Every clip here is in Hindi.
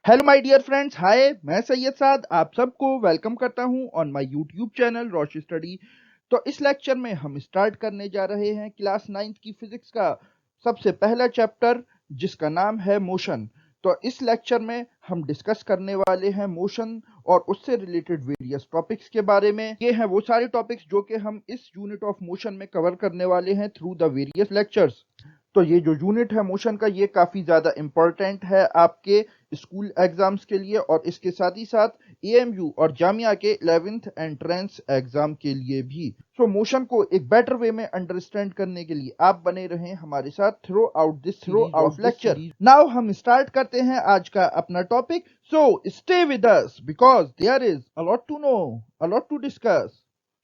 Hello my dear friends, hi, मैं सैयद साद आप सबको वेलकम करता हूं on my YouTube channel Roshi study. तो इस लेक्चर में हम स्टार्ट करने जा रहे हैं क्लास 9th की फिजिक्स का सबसे पहला चैप्टर, जिसका नाम है मोशन। तो इस लेक्चर में हम डिस्कस करने वाले हैं मोशन और उससे रिलेटेड वेरियस टॉपिक्स के बारे में। ये हैं वो सारे टॉपिक्स जो कि हम इस यूनिट ऑफ मोशन में कवर करने वाले हैं थ्रू द वेरियस लेक्चर्स। तो ये जो यूनिट है मोशन का, ये काफ़ी ज़्यादा इम्पोर्टेंट है आपके स्कूल एग्जाम्स के लिए और इसके साथ ही साथ एएमयू और जामिया के 11th एंट्रेंस एग्जाम के लिए भी। सो मोशन को एक बेटर वे में अंडरस्टैंड करने के लिए आप बने रहें हमारे साथ throughout this series of lecture. Now हम स्टार्ट करते हैं आज का अपना topic. So stay with us because there is a lot to know, a lot to discuss.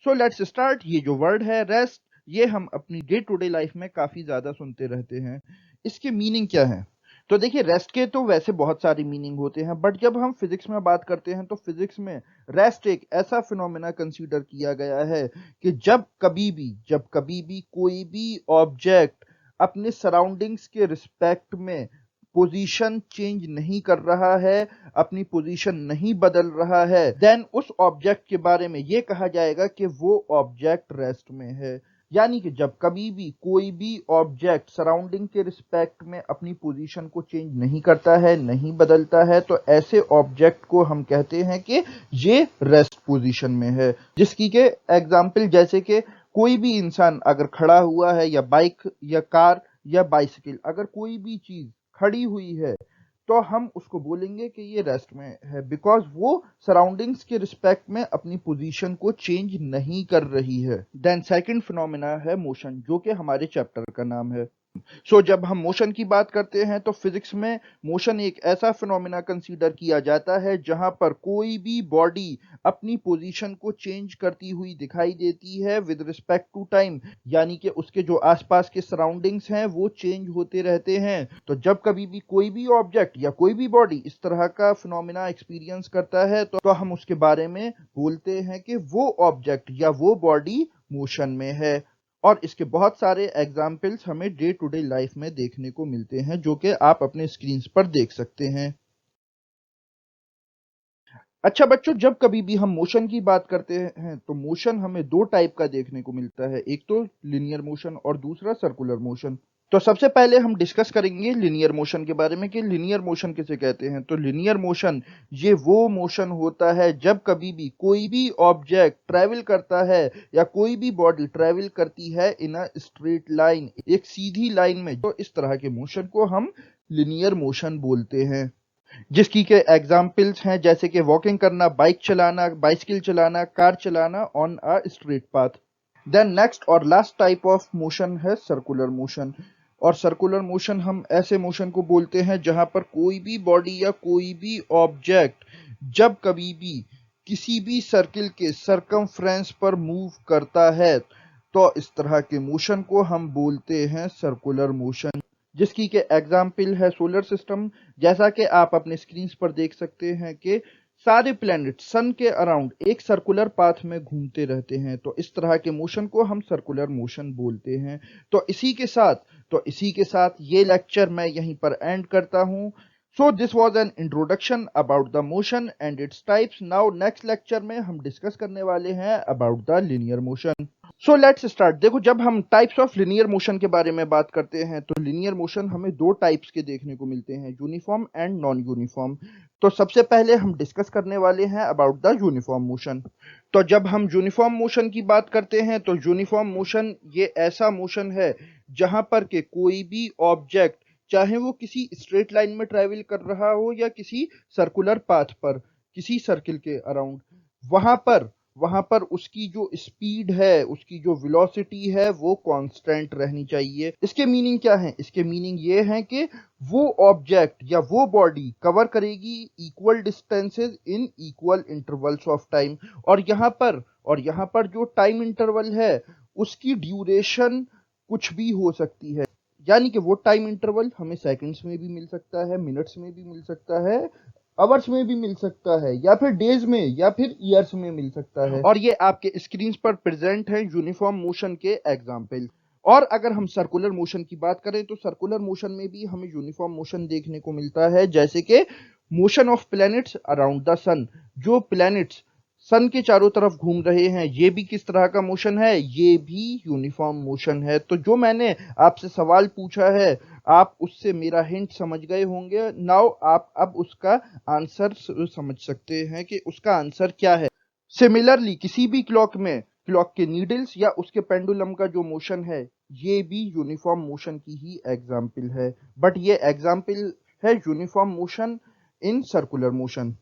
So let's start. ये जो वर्ड है रेस्ट, ये हम अपनी डे टू डे लाइफ में काफ़ी ज़्यादा सुनते रहते हैं। इसके मीनिंग क्या है? तो देखिए, रेस्ट के तो वैसे बहुत सारे मीनिंग होते हैं, बट जब हम फिजिक्स में बात करते हैं तो फिजिक्स में रेस्ट एक ऐसा फिनोमेना कंसीडर किया गया है कि जब कभी भी कोई भी ऑब्जेक्ट अपने सराउंडिंग्स के रिस्पेक्ट में पोजीशन चेंज नहीं कर रहा है, अपनी पोजीशन नहीं बदल रहा है, देन उस ऑब्जेक्ट के बारे में ये कहा जाएगा कि वो ऑब्जेक्ट रेस्ट में है। यानी कि जब कभी भी कोई भी ऑब्जेक्ट सराउंडिंग के रिस्पेक्ट में अपनी पोजीशन को चेंज नहीं करता है, नहीं बदलता है, तो ऐसे ऑब्जेक्ट को हम कहते हैं कि ये रेस्ट पोजीशन में है। जिसकी के एग्जाम्पल जैसे कि कोई भी इंसान अगर खड़ा हुआ है, या बाइक या कार या बाइसिकल, अगर कोई भी चीज खड़ी हुई है, तो हम उसको बोलेंगे कि ये रेस्ट में है, बिकॉज वो सराउंडिंग्स के रिस्पेक्ट में अपनी पोजीशन को चेंज नहीं कर रही है। देन सेकंड फिनोमेना है मोशन, जो कि हमारे चैप्टर का नाम है। जब हम मोशन की बात करते हैं तो फिजिक्स में मोशन एक ऐसा फिनोमेना कंसीडर किया जाता है जहां पर कोई भी बॉडी अपनी पोजीशन को चेंज करती हुई दिखाई देती है विद रिस्पेक्ट टू टाइम। यानी कि उसके जो आसपास के सराउंडिंग्स हैं वो चेंज होते रहते हैं। तो जब कभी भी कोई भी ऑब्जेक्ट या कोई भी बॉडी इस तरह का फिनोमेना एक्सपीरियंस करता है तो हम उसके बारे में बोलते हैं कि वो ऑब्जेक्ट या वो बॉडी मोशन में है। और इसके बहुत सारे एग्जाम्पल्स हमें डे टू डे लाइफ में देखने को मिलते हैं, जो कि आप अपने स्क्रीन पर देख सकते हैं। अच्छा बच्चों, जब कभी भी हम मोशन की बात करते हैं तो मोशन हमें दो टाइप का देखने को मिलता है, एक तो लिनियर मोशन और दूसरा सर्कुलर मोशन। तो सबसे पहले हम डिस्कस करेंगे लिनियर मोशन के बारे में कि लिनियर मोशन किसे कहते हैं। तो लिनियर मोशन ये वो मोशन होता है जब कभी भी कोई भी ऑब्जेक्ट ट्रैवल करता है या कोई भी बॉडी ट्रैवल करती है इन अ स्ट्रेट लाइन, एक सीधी लाइन में। तो इस तरह के मोशन को हम लिनियर मोशन बोलते हैं। जिसकी के एग्जाम्पल्स हैं जैसे कि वॉकिंग करना, बाइक चलाना, बाइसिकल चलाना, कार चलाना on a straight path. Then next और लास्ट टाइप ऑफ मोशन है सर्कुलर मोशन। और सर्कुलर मोशन हम ऐसे मोशन को बोलते हैं जहां पर कोई भी बॉडी या कोई भी ऑब्जेक्ट जब कभी भी किसी भी सर्किल के सरकमफ्रेंस पर मूव करता है, तो इस तरह के मोशन को हम बोलते हैं सर्कुलर मोशन। जिसकी के एग्जाम्पल है सोलर सिस्टम। जैसा कि आप अपने स्क्रीन पर देख सकते हैं कि सारे प्लैनेट सन के अराउंड एक सर्कुलर पाथ में घूमते रहते हैं, तो इस तरह के मोशन को हम सर्कुलर मोशन बोलते हैं। तो इसी के साथ ये लेक्चर मैं यहीं पर एंड करता हूं। So this was an introduction about the motion and its types. Now next lecture में हम डिस्कस करने वाले हैं about the linear motion. So let's start. देखो, जब हम टाइप्स ऑफ लिनियर मोशन के बारे में बात करते हैं तो लिनियर मोशन हमें दो टाइप्स के देखने को मिलते हैं, यूनिफॉर्म एंड नॉन यूनिफॉर्म। तो सबसे पहले हम डिस्कस करने वाले हैं अबाउट द यूनिफॉर्म मोशन। तो जब हम यूनिफॉर्म मोशन की बात करते हैं तो यूनिफॉर्म मोशन ये ऐसा मोशन है जहां पर के कोई भी ऑब्जेक्ट, चाहे वो किसी स्ट्रेट लाइन में ट्रेवल कर रहा हो या किसी सर्कुलर पाथ पर, किसी सर्किल के अराउंड, वहां पर वहां पर उसकी जो स्पीड है, उसकी जो वेलोसिटी है, वो कांस्टेंट रहनी चाहिए। इसके मीनिंग क्या है? इसके मीनिंग ये है कि वो ऑब्जेक्ट या वो बॉडी कवर करेगी equal distances in equal intervals of time. और यहाँ पर जो टाइम इंटरवल है उसकी ड्यूरेशन कुछ भी हो सकती है। यानी कि वो टाइम इंटरवल हमें सेकंड्स में भी मिल सकता है, मिनट्स में भी मिल सकता है, आवर्स में भी मिल सकता है, या फिर डेज में, या फिर ईयर्स में मिल सकता है। और ये आपके स्क्रीन पर प्रेजेंट है यूनिफॉर्म मोशन के एग्जाम्पल। और अगर हम सर्कुलर मोशन की बात करें तो सर्कुलर मोशन में भी हमें यूनिफॉर्म मोशन देखने को मिलता है, जैसे कि motion of planets around the sun, जो प्लैनेट्स सन के चारों तरफ घूम रहे हैं ये भी किस तरह का मोशन है, ये भी यूनिफॉर्म मोशन है। तो जो मैंने आपसे सवाल पूछा है आप उससे मेरा हिंट समझ गए होंगे। नाउ आप अब उसका आंसर समझ सकते हैं कि उसका आंसर क्या है। सिमिलरली किसी भी क्लॉक में क्लॉक के नीडल्स या उसके पेंडुलम का जो मोशन है ये भी यूनिफॉर्म मोशन की ही एग्जाम्पल है, बट ये एग्जाम्पल है uniform motion in circular motion.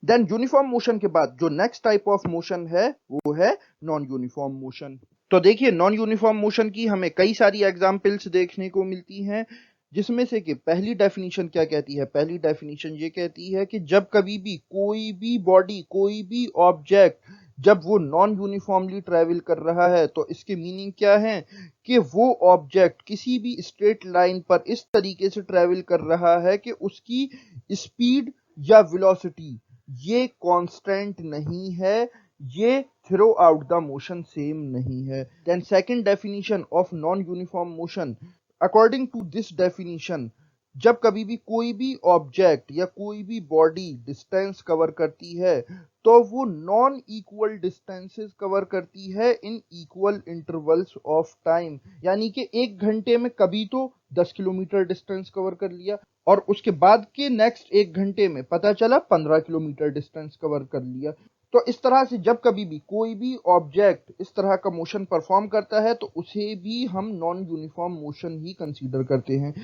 Then uniform motion के बाद जो नेक्स्ट टाइप ऑफ मोशन है वो है नॉन यूनिफॉर्म मोशन। तो देखिए नॉन यूनिफॉर्म मोशन की हमें कई सारी एग्जाम्पल्स देखने को मिलती हैं, जिसमें से कि पहली डेफिनेशन क्या कहती है, पहली डेफिनेशन ये कहती है कि जब कभी भी कोई भी बॉडी कोई भी ऑब्जेक्ट जब वो नॉन यूनिफॉर्मली ट्रेवल कर रहा है तो इसके मीनिंग क्या है कि वो ऑब्जेक्ट किसी भी स्ट्रेट लाइन पर इस तरीके से ट्रेवल कर रहा है कि उसकी स्पीड या वेलोसिटी ये कांस्टेंट नहीं है, ये throughout the motion same नहीं है। Then second definition of non uniform motion, according to this definition जब कभी भी कोई भी ऑब्जेक्ट या कोई भी बॉडी डिस्टेंस कवर करती है तो वो नॉन इक्वल डिस्टेंसेस कवर करती है in equal intervals of time. यानी कि एक घंटे में कभी तो 10 किलोमीटर डिस्टेंस कवर कर लिया और उसके बाद के नेक्स्ट एक घंटे में पता चला 15 किलोमीटर डिस्टेंस कवर कर लिया। तो इस तरह से जब कभी भी कोई भी ऑब्जेक्ट इस तरह का मोशन परफॉर्म करता है तो उसे भी हम नॉन यूनिफॉर्म मोशन ही कंसीडर करते हैं।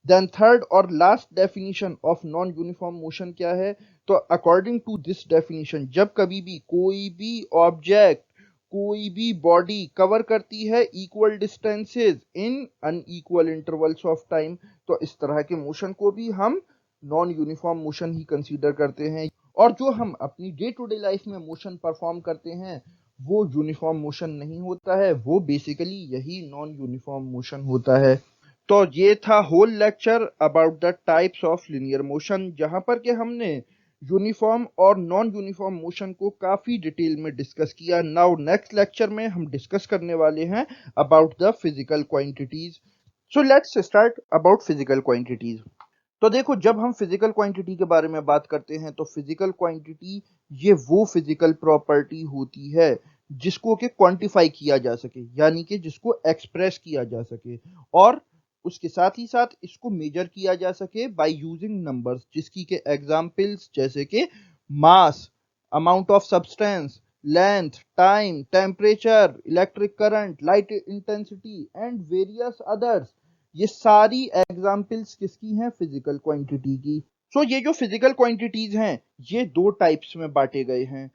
देन थर्ड और last definition of non uniform motion क्या है, तो अकॉर्डिंग टू दिस डेफिनेशन जब कभी भी कोई भी ऑब्जेक्ट कोई भी बॉडी कवर करती है equal distances in unequal intervals of time तो इस तरह के मोशन को भी हम नॉन यूनिफॉर्म मोशन ही कंसीडर करते हैं। और जो हम अपनी डे टू डे लाइफ में मोशन परफॉर्म करते हैं वो यूनिफॉर्म मोशन नहीं होता है, वो बेसिकली यही नॉन यूनिफॉर्म मोशन होता है। तो ये था whole lecture about the types of linear motion, जहां पर के हमने यूनिफॉर्म और नॉन यूनिफॉर्म मोशन को काफी डिटेल में डिस्कस किया। नाउ नेक्स्ट लेक्चर में हम डिस्कस करने वाले हैं about the physical quantities. So let's start about physical quantities. तो देखो जब हम फिजिकल क्वांटिटी के बारे में बात करते हैं तो फिजिकल क्वांटिटी ये वो फिजिकल प्रॉपर्टी होती है जिसको कि क्वांटिफाई किया जा सके, यानी कि जिसको एक्सप्रेस किया जा सके और उसके साथ ही साथ इसको मेजर किया जा सके बाय यूजिंग नंबर्स, जिसकी के एग्जांपल्स जैसे कि mass, amount of substance, length, time, temperature, electric current, light intensity and various others, ये सारी एग्जाम्पल्स किसकी हैं, फिजिकल क्वांटिटी की। सो ये जो फिजिकल क्वांटिटीज हैं ये दो टाइप्स में बांटे गए हैं,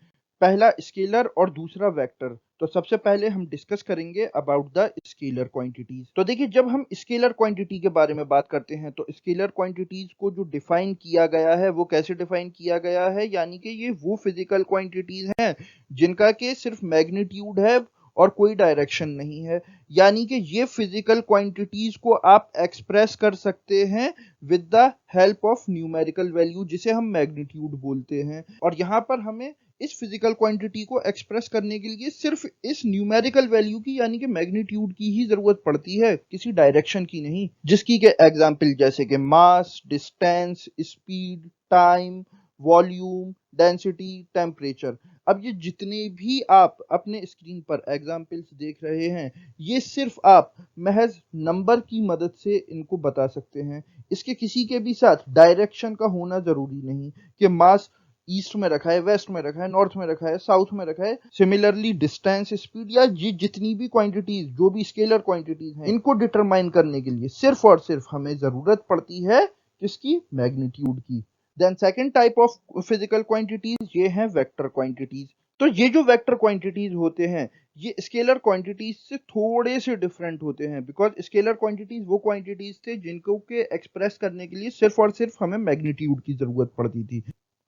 पहला स्केलर और दूसरा वेक्टर। तो सबसे पहले हम डिस्कस करेंगे अबाउट द स्केलर क्वांटिटीज। तो देखिए जब हम स्केलर क्वांटिटी के बारे में बात करते हैं तो स्केलर क्वांटिटीज को जो डिफाइन किया गया है वो कैसे डिफाइन किया गया है, यानी कि ये वो फिजिकल क्वांटिटीज हैं जिनका के सिर्फ मैग्नीट्यूड है और कोई डायरेक्शन नहीं है। यानी कि ये फिजिकल क्वांटिटीज को आप एक्सप्रेस कर सकते हैं with the help of numerical value जिसे हम मैग्नीट्यूड बोलते हैं। और यहाँ पर हमें इस फिजिकल क्वांटिटी को एक्सप्रेस करने के लिए सिर्फ इस न्यूमेरिकल वैल्यू की यानी कि मैग्नीट्यूड की ही जरूरत पड़ती है, किसी डायरेक्शन की नहीं। जिसकी के एग्जाम्पल जैसे कि mass, distance, speed, time, volume, density, temperature. अब ये जितने भी आप अपने स्क्रीन पर एग्जाम्पल्स देख रहे हैं ये सिर्फ आप महज नंबर की मदद से इनको बता सकते हैं, इसके किसी के भी साथ डायरेक्शन का होना जरूरी नहीं कि मास ईस्ट में रखा है, वेस्ट में रखा है, नॉर्थ में रखा है, साउथ में रखा है। सिमिलरली डिस्टेंस, स्पीड या जितनी भी क्वांटिटीज जो भी स्केलर क्वांटिटीज हैं इनको डिटरमाइन करने के लिए सिर्फ और सिर्फ हमें जरूरत पड़ती है किसकी, मैग्नीट्यूड की। Then second type of physical quantities ये हैं वेक्टर क्वांटिटीज। तो ये जो वेक्टर क्वांटिटीज होते हैं ये स्केलर क्वांटिटीज से थोड़े से डिफरेंट होते हैं, बिकॉज स्केलर क्वांटिटीज वो क्वांटिटीज थे जिनको के एक्सप्रेस करने के लिए सिर्फ और सिर्फ हमें मैग्नीट्यूड की जरूरत पड़ती थी।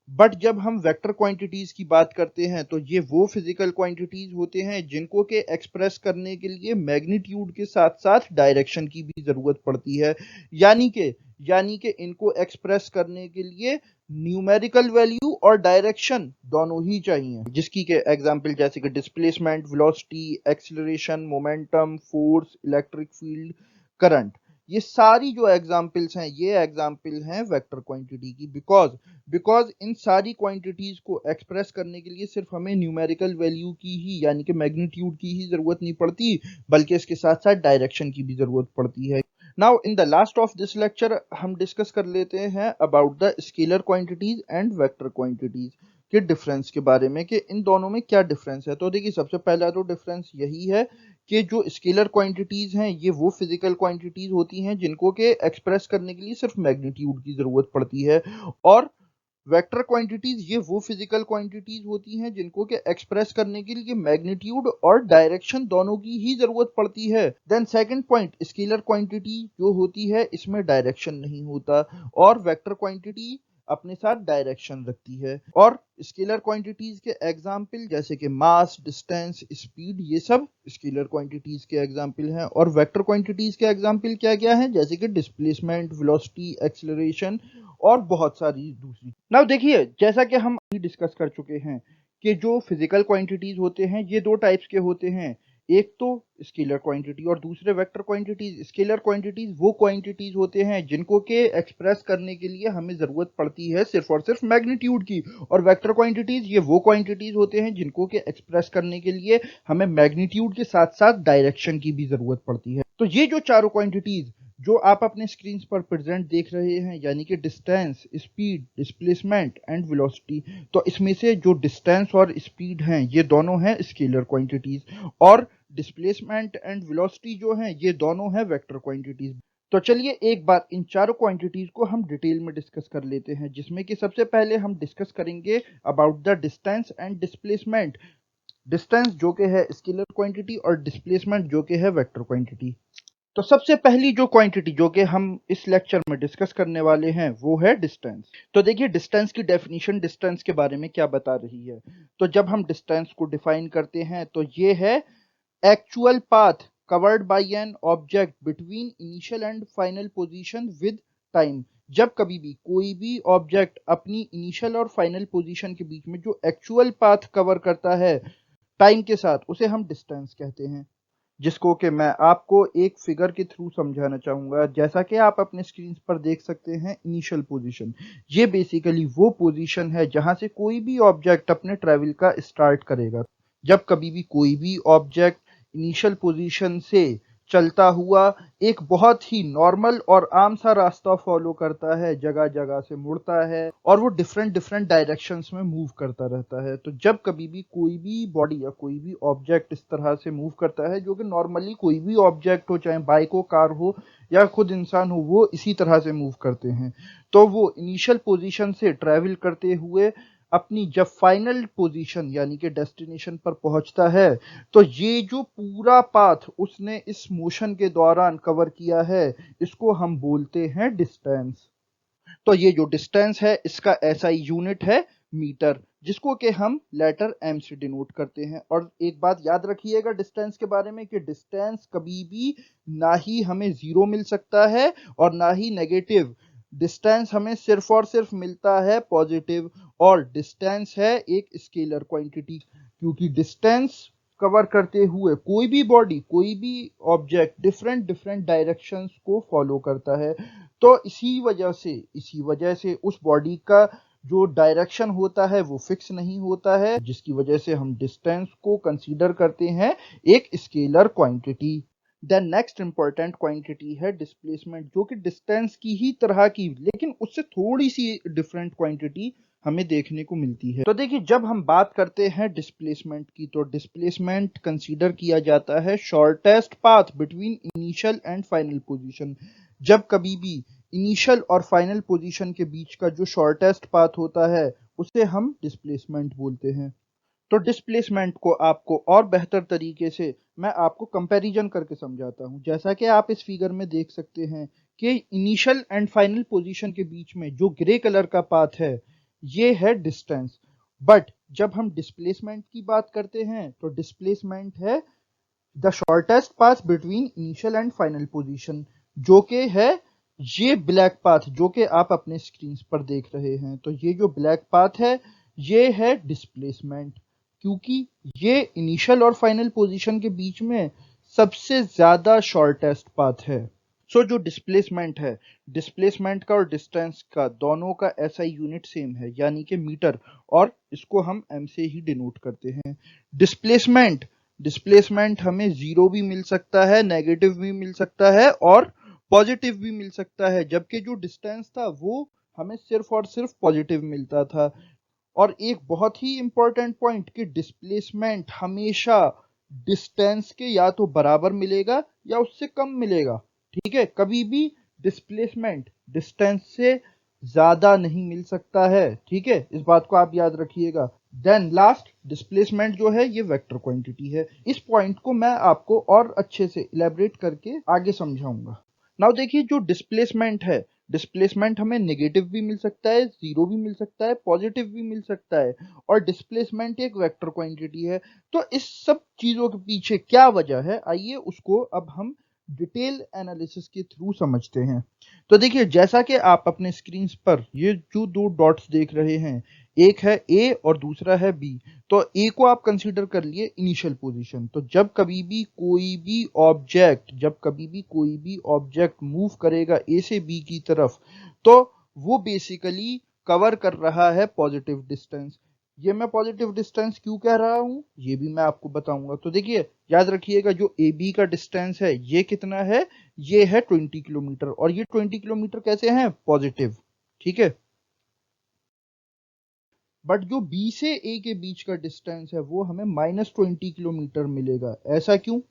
बट जब हम वेक्टर क्वांटिटीज की बात करते हैं तो ये वो फिजिकल क्वांटिटीज होते हैं जिनको के एक्सप्रेस करने के लिए मैग्नीट्यूड के साथ साथ डायरेक्शन की भी जरूरत पड़ती है। यानी कि इनको एक्सप्रेस करने के लिए न्यूमेरिकल वैल्यू और डायरेक्शन दोनों ही चाहिए, जिसकी के एग्जांपल जैसे कि displacement, velocity, acceleration, momentum, force, electric field, current. ये सारी जो एग्जाम्पल्स हैं ये एग्जाम्पल हैं वेक्टर क्वांटिटी की, बिकॉज इन सारी क्वांटिटीज को एक्सप्रेस करने के लिए सिर्फ हमें न्यूमेरिकल वैल्यू की ही यानी कि मैग्नीट्यूड की ही जरूरत नहीं पड़ती, बल्कि इसके साथ साथ डायरेक्शन की भी जरूरत पड़ती है। Now in the last of this lecture हम डिस्कस कर लेते हैं about the scalar quantities and vector quantities के डिफरेंस के बारे में कि इन दोनों में क्या डिफरेंस है। तो देखिए सबसे पहला तो डिफरेंस यही है कि जो स्केलर क्वांटिटीज हैं ये वो फिजिकल क्वांटिटीज होती हैं जिनको के एक्सप्रेस करने के लिए सिर्फ मैग्नीट्यूड की जरूरत पड़ती है, और वेक्टर क्वांटिटीज ये वो फिजिकल क्वांटिटीज होती हैं जिनको के एक्सप्रेस करने के लिए मैग्नीट्यूड और डायरेक्शन दोनों की ही जरूरत पड़ती है। Then second point, scalar quantity जो होती है इसमें डायरेक्शन नहीं होता, और वेक्टर क्वांटिटी अपने साथ डायरेक्शन रखती है। और स्केलर क्वांटिटीज के एग्जाम्पल जैसे कि मास, डिस्टेंस, स्पीड, ये सब स्केलर क्वांटिटीज के एग्जाम्पल हैं। और वेक्टर क्वांटिटीज के एग्जाम्पल क्या क्या हैं, जैसे कि डिस्प्लेसमेंट, वेलोसिटी, एक्सेलरेशन और बहुत सारी दूसरी। नाउ देखिए जैसा कि हम अभी डिस्कस कर चुके हैं कि जो फिजिकल क्वांटिटीज होते हैं ये दो टाइप्स के होते हैं, एक तो स्केलर क्वांटिटी और दूसरे वेक्टर क्वांटिटीज। स्केलर क्वांटिटीज वो क्वांटिटीज होते हैं जिनको के एक्सप्रेस करने के लिए हमें जरूरत पड़ती है सिर्फ और सिर्फ मैग्नीट्यूड की, और वेक्टर क्वांटिटीज ये वो क्वांटिटीज होते हैं जिनको के एक्सप्रेस करने के लिए हमें मैग्नीट्यूड के साथ साथ डायरेक्शन की भी जरूरत पड़ती है। तो ये जो चारों क्वांटिटीज जो आप अपने स्क्रीन पर प्रेजेंट देख रहे हैं यानी कि distance, speed, displacement and velocity, तो इसमें से जो डिस्टेंस और स्पीड हैं ये दोनों हैं स्केलर क्वांटिटीज, और डिस्प्लेसमेंट एंड वेलोसिटी जो हैं ये दोनों हैं वेक्टर क्वांटिटीज। तो चलिए एक बार इन चारों क्वांटिटीज को हम डिटेल में डिस्कस कर लेते हैं, जिसमें कि सबसे पहले हम डिस्कस करेंगे about the distance and displacement. Distance जो कि है स्केलर क्वांटिटी और डिस्प्लेसमेंट जो कि है वेक्टर क्वांटिटी। तो सबसे पहली जो क्वांटिटी जो कि हम इस लेक्चर में डिस्कस करने वाले हैं वो है डिस्टेंस। तो देखिए डिस्टेंस की डेफिनेशन डिस्टेंस के बारे में क्या बता रही है। तो जब हम डिस्टेंस को डिफाइन करते हैं तो ये है actual path covered by an object between initial and final position with time. जब कभी भी कोई भी ऑब्जेक्ट अपनी इनिशियल और फाइनल पोजीशन के बीच में जो एक्चुअल पाथ कवर करता है टाइम के साथ, उसे हम डिस्टेंस कहते हैं, जिसको कि मैं आपको एक फिगर के थ्रू समझाना चाहूंगा। जैसा कि आप अपने स्क्रीन पर देख सकते हैं इनिशियल पोजीशन, ये बेसिकली वो पोजीशन है जहां से कोई भी ऑब्जेक्ट अपने ट्रैवल का स्टार्ट करेगा। जब कभी भी कोई भी ऑब्जेक्ट इनिशियल पोजीशन से चलता हुआ एक बहुत ही नॉर्मल और आम सा रास्ता फॉलो करता है, जगह जगह से मुड़ता है और वो डिफरेंट डिफरेंट डायरेक्शंस में मूव करता रहता है। तो जब कभी भी कोई भी बॉडी या कोई भी ऑब्जेक्ट इस तरह से मूव करता है, जो कि नॉर्मली कोई भी ऑब्जेक्ट हो, चाहे बाइक हो, कार हो या खुद इंसान हो, वो इसी तरह से मूव करते हैं। तो वो इनिशियल पोजीशन से ट्रैवल करते हुए अपनी जब फाइनल पोजीशन यानी कि डेस्टिनेशन पर पहुंचता है, तो ये जो पूरा पाथ उसने इस मोशन के दौरान कवर किया है, इसको हम बोलते हैं डिस्टेंस। तो ये जो डिस्टेंस है इसका एसआई यूनिट है मीटर, जिसको कि हम लेटर एम से डिनोट करते हैं। और एक बात याद रखिएगा डिस्टेंस के बारे में कि डिस्टेंस कभी भी ना ही हमें जीरो मिल सकता है और ना ही नेगेटिव। डिस्टेंस हमें सिर्फ और सिर्फ मिलता है पॉजिटिव, और डिस्टेंस है एक स्केलर क्वांटिटी, क्योंकि डिस्टेंस कवर करते हुए कोई भी बॉडी, कोई भी ऑब्जेक्ट डिफरेंट डिफरेंट डायरेक्शंस को फॉलो करता है। तो इसी वजह से उस बॉडी का जो डायरेक्शन होता है वो फिक्स नहीं होता है, जिसकी वजह से हम डिस्टेंस को कंसीडर करते हैं एक scalar quantity. Then next important quantity है डिस्प्लेसमेंट, जो कि डिस्टेंस की ही तरह की लेकिन उससे थोड़ी सी डिफरेंट क्वांटिटी हमें देखने को मिलती है। तो देखिए जब हम बात करते हैं डिस्प्लेसमेंट की, तो डिस्प्लेसमेंट कंसीडर किया जाता है shortest path between initial and final position. जब कभी भी इनिशियल और फाइनल पोजीशन के बीच का जो शॉर्टेस्ट पाथ होता है उसे हम डिस्प्लेसमेंट बोलते हैं। तो डिस्प्लेसमेंट को आपको और बेहतर तरीके से मैं आपको कंपैरिजन करके समझाता हूं। जैसा कि आप इस फिगर में देख सकते हैं कि इनिशियल एंड फाइनल पोजीशन के बीच में जो ग्रे कलर का पाथ है ये है डिस्टेंस, बट जब हम डिस्प्लेसमेंट की बात करते हैं तो डिस्प्लेसमेंट है the shortest path between initial and final position, जो कि है ये ब्लैक पाथ जो कि आप अपने स्क्रीन पर देख रहे हैं। तो ये जो ब्लैक पाथ है ये है डिस्प्लेसमेंट, क्योंकि ये इनिशियल और फाइनल पोजीशन के बीच में सबसे ज्यादा शॉर्टेस्ट पाथ है। सो जो डिस्प्लेसमेंट है, डिस्प्लेसमेंट का और डिस्टेंस का दोनों का एसआई यूनिट सेम है, यानी कि मीटर, और इसको हम एम से ही डिनोट करते हैं। डिस्प्लेसमेंट डिस्प्लेसमेंट हमें जीरो भी मिल सकता है, नेगेटिव भी मिल सकता है और पॉजिटिव भी मिल सकता है, जबकि जो डिस्टेंस था वो हमें सिर्फ और सिर्फ पॉजिटिव मिलता था। और एक बहुत ही इंपॉर्टेंट पॉइंट कि डिस्प्लेसमेंट हमेशा डिस्टेंस के या तो बराबर मिलेगा या उससे कम मिलेगा। ठीक है, कभी भी डिस्प्लेसमेंट डिस्टेंस से ज्यादा नहीं मिल सकता है। ठीक है, इस बात को आप याद रखिएगा। देन लास्ट, डिस्प्लेसमेंट जो है ये वेक्टर क्वांटिटी है। इस पॉइंट को मैं आपको और अच्छे से इलेबरेट करके आगे समझाऊंगा। नाउ देखिए, जो डिस्प्लेसमेंट है, डिस्प्लेसमेंट हमें नेगेटिव भी मिल सकता है, जीरो भी मिल सकता है, पॉजिटिव भी मिल सकता है, और डिस्प्लेसमेंट एक वेक्टर क्वांटिटी है। तो इस सब चीजों के पीछे क्या वजह है, आइए उसको अब हम डिटेल एनालिसिस के थ्रू समझते हैं। तो देखिए, जैसा कि आप अपने स्क्रीन पर ये जो दो डॉट्स देख रहे हैं, एक है ए और दूसरा है बी। तो ए को आप कंसीडर कर लिए इनिशियल पोजीशन। तो जब कभी भी कोई भी ऑब्जेक्ट मूव करेगा ए से बी की तरफ, तो वो बेसिकली कवर कर रहा है पॉजिटिव डिस्टेंस। ये मैं पॉजिटिव डिस्टेंस क्यों कह रहा हूं, ये भी मैं आपको बताऊंगा। तो देखिए, याद रखिएगा, जो ए बी का डिस्टेंस है ये कितना है, ये है 20 किलोमीटर। और ये 20 किलोमीटर कैसे है, पॉजिटिव। ठीक है, बट जो बी से ए के बीच का डिस्टेंस है वो हमें -20 किलोमीटर मिलेगा। ऐसा क्यों,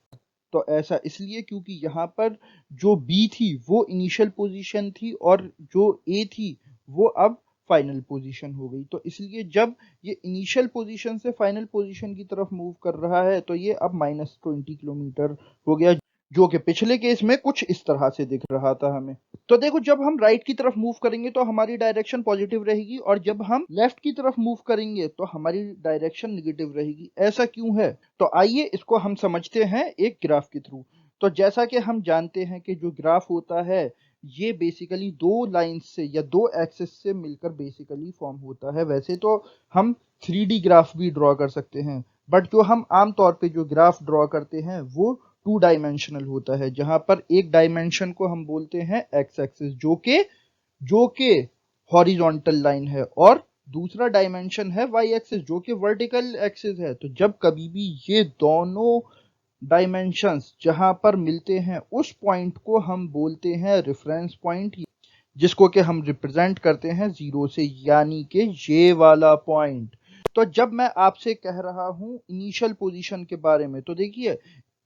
तो ऐसा इसलिए क्योंकि यहाँ पर जो बी थी वो इनिशियल पोजीशन थी और जो ए थी वो अब फाइनल पोजीशन हो गई। तो इसलिए जब ये इनिशियल पोजीशन से फाइनल पोजीशन की तरफ मूव कर रहा है तो ये अब -20 किलोमीटर हो गया, जो कि पिछले केस में कुछ इस तरह से दिख रहा था हमें। तो देखो, जब हम राइट की तरफ मूव करेंगे तो हमारी डायरेक्शन पॉजिटिव रहेगी, और जब हम लेफ्ट की तरफ मूव करेंगे तो हमारी डायरेक्शन निगेटिव रहेगी। ऐसा क्यों है, तो आइए इसको हम समझते हैं एक ग्राफ के थ्रू। तो जैसा कि हम जानते हैं कि जो ग्राफ होता है ये बेसिकली दो लाइंस से या दो एक्सिस से मिलकर बेसिकली फॉर्म होता है। वैसे तो हम 3D ग्राफ भी ड्रॉ कर सकते हैं, बट जो हम आमतौर पे जो ग्राफ ड्रॉ करते हैं वो 2 डायमेंशनल होता है, जहां पर एक डायमेंशन को हम बोलते हैं एक्स एक्सिस, जो कि हॉरिजॉन्टल लाइन है, और दूसरा डायमेंशन है वाई एक्सिस, जो कि वर्टिकल एक्सिस है। तो जब कभी भी ये दोनों डायमेंशंस जहां पर मिलते हैं उस पॉइंट को हम बोलते हैं रेफरेंस पॉइंट, जिसको कि हम रिप्रेजेंट करते हैं जीरो से, यानी कि ये वाला पॉइंट। तो जब मैं आपसे कह रहा हूं इनिशियल पोजीशन के बारे में, तो देखिए,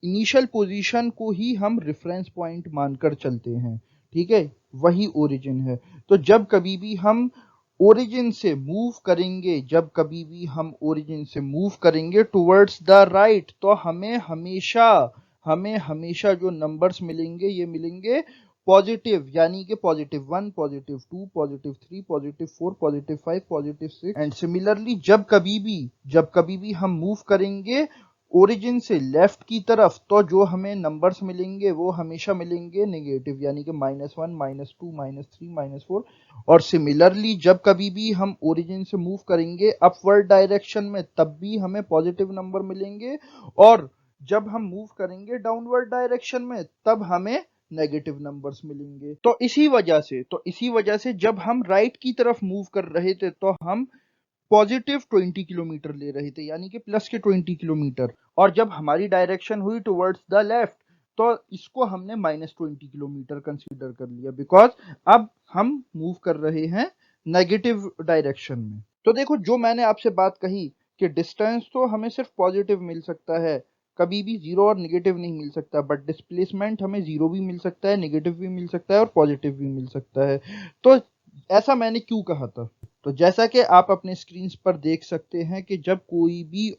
इनिशियल पोजीशन को ही हम रेफरेंस पॉइंट मानकर चलते हैं। ठीक है, वही ओरिजिन है। तो जब कभी भी हम ओरिजिन से मूव करेंगे, टुवर्ड्स द राइट, तो हमें हमेशा जो नंबर्स मिलेंगे ये मिलेंगे पॉजिटिव, यानी कि +1, +2, +3, +4, +5, +6। एंड सिमिलरली जब कभी भी हम मूव करेंगे ओरिजिन से लेफ्ट की तरफ, तो जो हमें नंबर्स मिलेंगे वो हमेशा मिलेंगे नेगेटिव, यानी कि -1, -2, -3, -4। और सिमिलरली जब कभी भी हम ओरिजिन से मूव करेंगे अपवर्ड डायरेक्शन में, तब भी हमें पॉजिटिव नंबर मिलेंगे, और जब हम मूव करेंगे डाउनवर्ड डायरेक्शन में तब हमें नेगेटिव नंबर्स मिलेंगे। तो इसी वजह से जब हम राइट की तरफ मूव कर रहे थे तो हम +20 किलोमीटर ले रहे थे, यानी कि प्लस के 20 किलोमीटर। और जब हमारी डायरेक्शन हुई टुवर्ड्स द लेफ्ट, तो इसको हमने -20 किलोमीटर कंसीडर कर लिया, बिकॉज अब हम मूव कर रहे हैं नेगेटिव डायरेक्शन में। तो देखो, जो मैंने आपसे बात कही कि डिस्टेंस तो हमें सिर्फ पॉजिटिव मिल सकता है, कभी भी जीरो और निगेटिव नहीं मिल सकता, बट डिस्प्लेसमेंट हमें जीरो भी मिल सकता है, निगेटिव भी मिल सकता है और पॉजिटिव भी मिल सकता है। तो ऐसा मैंने क्यों कहा था, तो जैसा कि आप अपने स्क्रीन पर देख सकते हैं कि जब कोई भी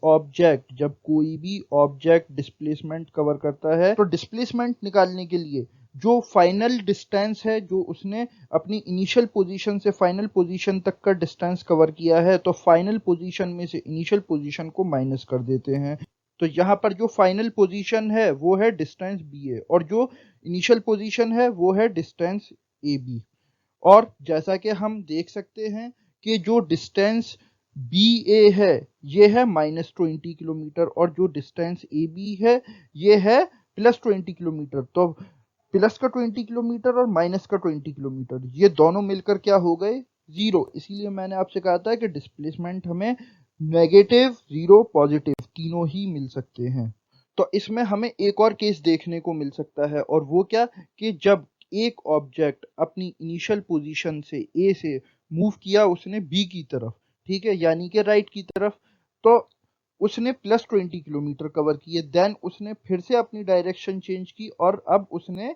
ऑब्जेक्ट डिस्प्लेसमेंट कवर करता है, तो डिस्प्लेसमेंट निकालने के लिए जो फाइनल डिस्टेंस है, जो उसने अपनी इनिशियल पोजीशन से फाइनल पोजीशन तक का डिस्टेंस कवर किया है, तो फाइनल पोजीशन में से इनिशियल पोजीशन को माइनस कर देते हैं। तो यहाँ पर जो फाइनल पोजीशन है वो है डिस्टेंस बी ए, और जो इनिशियल पोजीशन है वो है डिस्टेंस ए बी। और जैसा कि हम देख सकते हैं कि जो डिस्टेंस बी ए है ये है -20 किलोमीटर, और जो डिस्टेंस ए बी है ये है +20 किलोमीटर। तो प्लस का 20 किलोमीटर और माइनस का 20 किलोमीटर, ये दोनों मिलकर क्या हो गए, 0। इसीलिए मैंने आपसे कहा था कि डिस्प्लेसमेंट हमें नेगेटिव, 0, पॉजिटिव तीनों ही मिल सकते हैं। तो इसमें हमें एक और केस देखने को मिल सकता है, और वो क्या, कि जब एक ऑब्जेक्ट अपनी इनिशियल पोजीशन से ए से मूव किया उसने बी की तरफ, ठीक है, यानी कि राइट की तरफ, तो उसने प्लस 20 किलोमीटर कवर किए। देन उसने फिर से अपनी डायरेक्शन चेंज की और अब उसने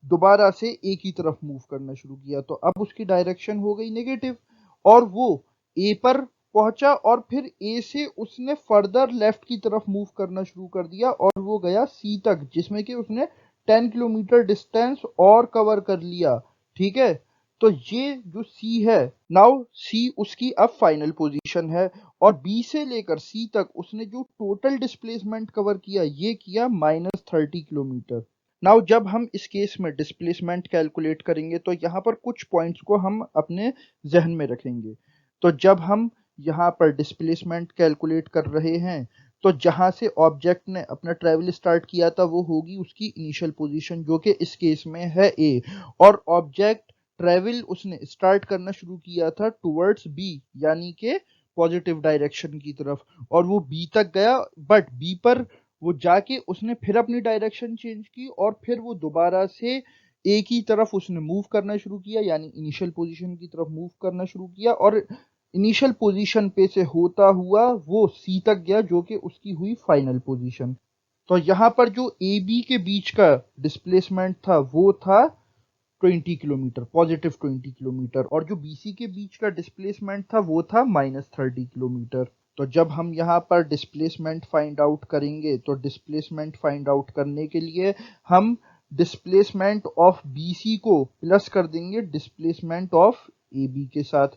दोबारा से ए की तरफ मूव करना शुरू किया, तो अब उसकी डायरेक्शन हो गई नेगेटिव, और वो ए पर पहुंचा और फिर ए से उसने फर्दर लेफ्ट की तरफ मूव करना शुरू कर दिया और वो गया सी तक, जिसमें कि उसने 10 किलोमीटर डिस्टेंस और कवर कर लिया, ठीक है। तो ये जो सी है, नाउ सी उसकी अब फाइनल पोजीशन है, और बी से लेकर सी तक उसने जो टोटल डिस्प्लेसमेंट कवर किया ये किया -30 किलोमीटर। नाउ जब हम इस केस में डिस्प्लेसमेंट कैलकुलेट करेंगे तो यहाँ पर कुछ पॉइंट्स को हम अपने जहन में रखेंगे। तो जब हम यहाँ पर डिस्प्लेसमेंट कैलकुलेट कर रहे हैं, तो जहाँ से ऑब्जेक्ट ने अपना ट्रैवल स्टार्ट किया था वो होगी उसकी इनिशियल पोजीशन, जो कि इस केस में है ए, और ऑब्जेक्ट ट्रैवल उसने स्टार्ट करना शुरू किया था टुवर्ड्स बी, यानी कि पॉजिटिव डायरेक्शन की तरफ, और वो बी तक गया, बट बी पर वो जाके उसने फिर अपनी डायरेक्शन चेंज की और फिर वो दोबारा से ए की तरफ उसने मूव करना शुरू किया, यानी इनिशियल पोजीशन की तरफ मूव करना शुरू किया, और इनिशियल पोजीशन पे से होता हुआ वो सी तक गया, जो कि उसकी हुई फाइनल पोजीशन। तो यहाँ पर जो ए बी के बीच का डिस्प्लेसमेंट था वो था 20 किलोमीटर, पॉजिटिव 20 किलोमीटर, और जो बीसी के बीच का डिस्प्लेसमेंट था वो था -30 किलोमीटर। तो जब हम यहाँ पर डिस्प्लेसमेंट फाइंड आउट करेंगे, तो डिस्प्लेसमेंट फाइंड आउट करने के लिए हम डिस्प्लेसमेंट ऑफ बीसी को प्लस कर देंगे डिस्प्लेसमेंट ऑफ ए बी के साथ,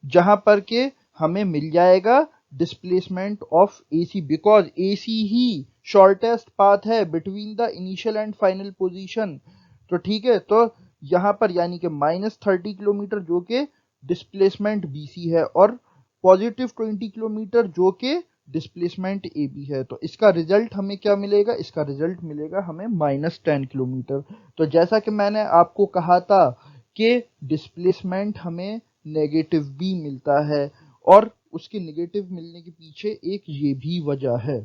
जहाँ पर के हमें मिल जाएगा displacement of a c, because a c ही शॉर्टेस्ट पाथ है between the initial and final position. तो ठीक है, तो यहाँ पर यानी कि -30 किलोमीटर जो कि डिस्प्लेसमेंट बीसी है, और पॉजिटिव 20 किलोमीटर जो कि डिस्प्लेसमेंट ए बी है। तो इसका रिजल्ट हमें क्या मिलेगा, इसका रिजल्ट मिलेगा हमें -10 किलोमीटर। तो जैसा कि मैंने आपको कहा था कि डिस्प्लेसमेंट हमें नेगेटिव भी मिलता है, और उसके नेगेटिव मिलने के पीछे एक ये भी वजह है।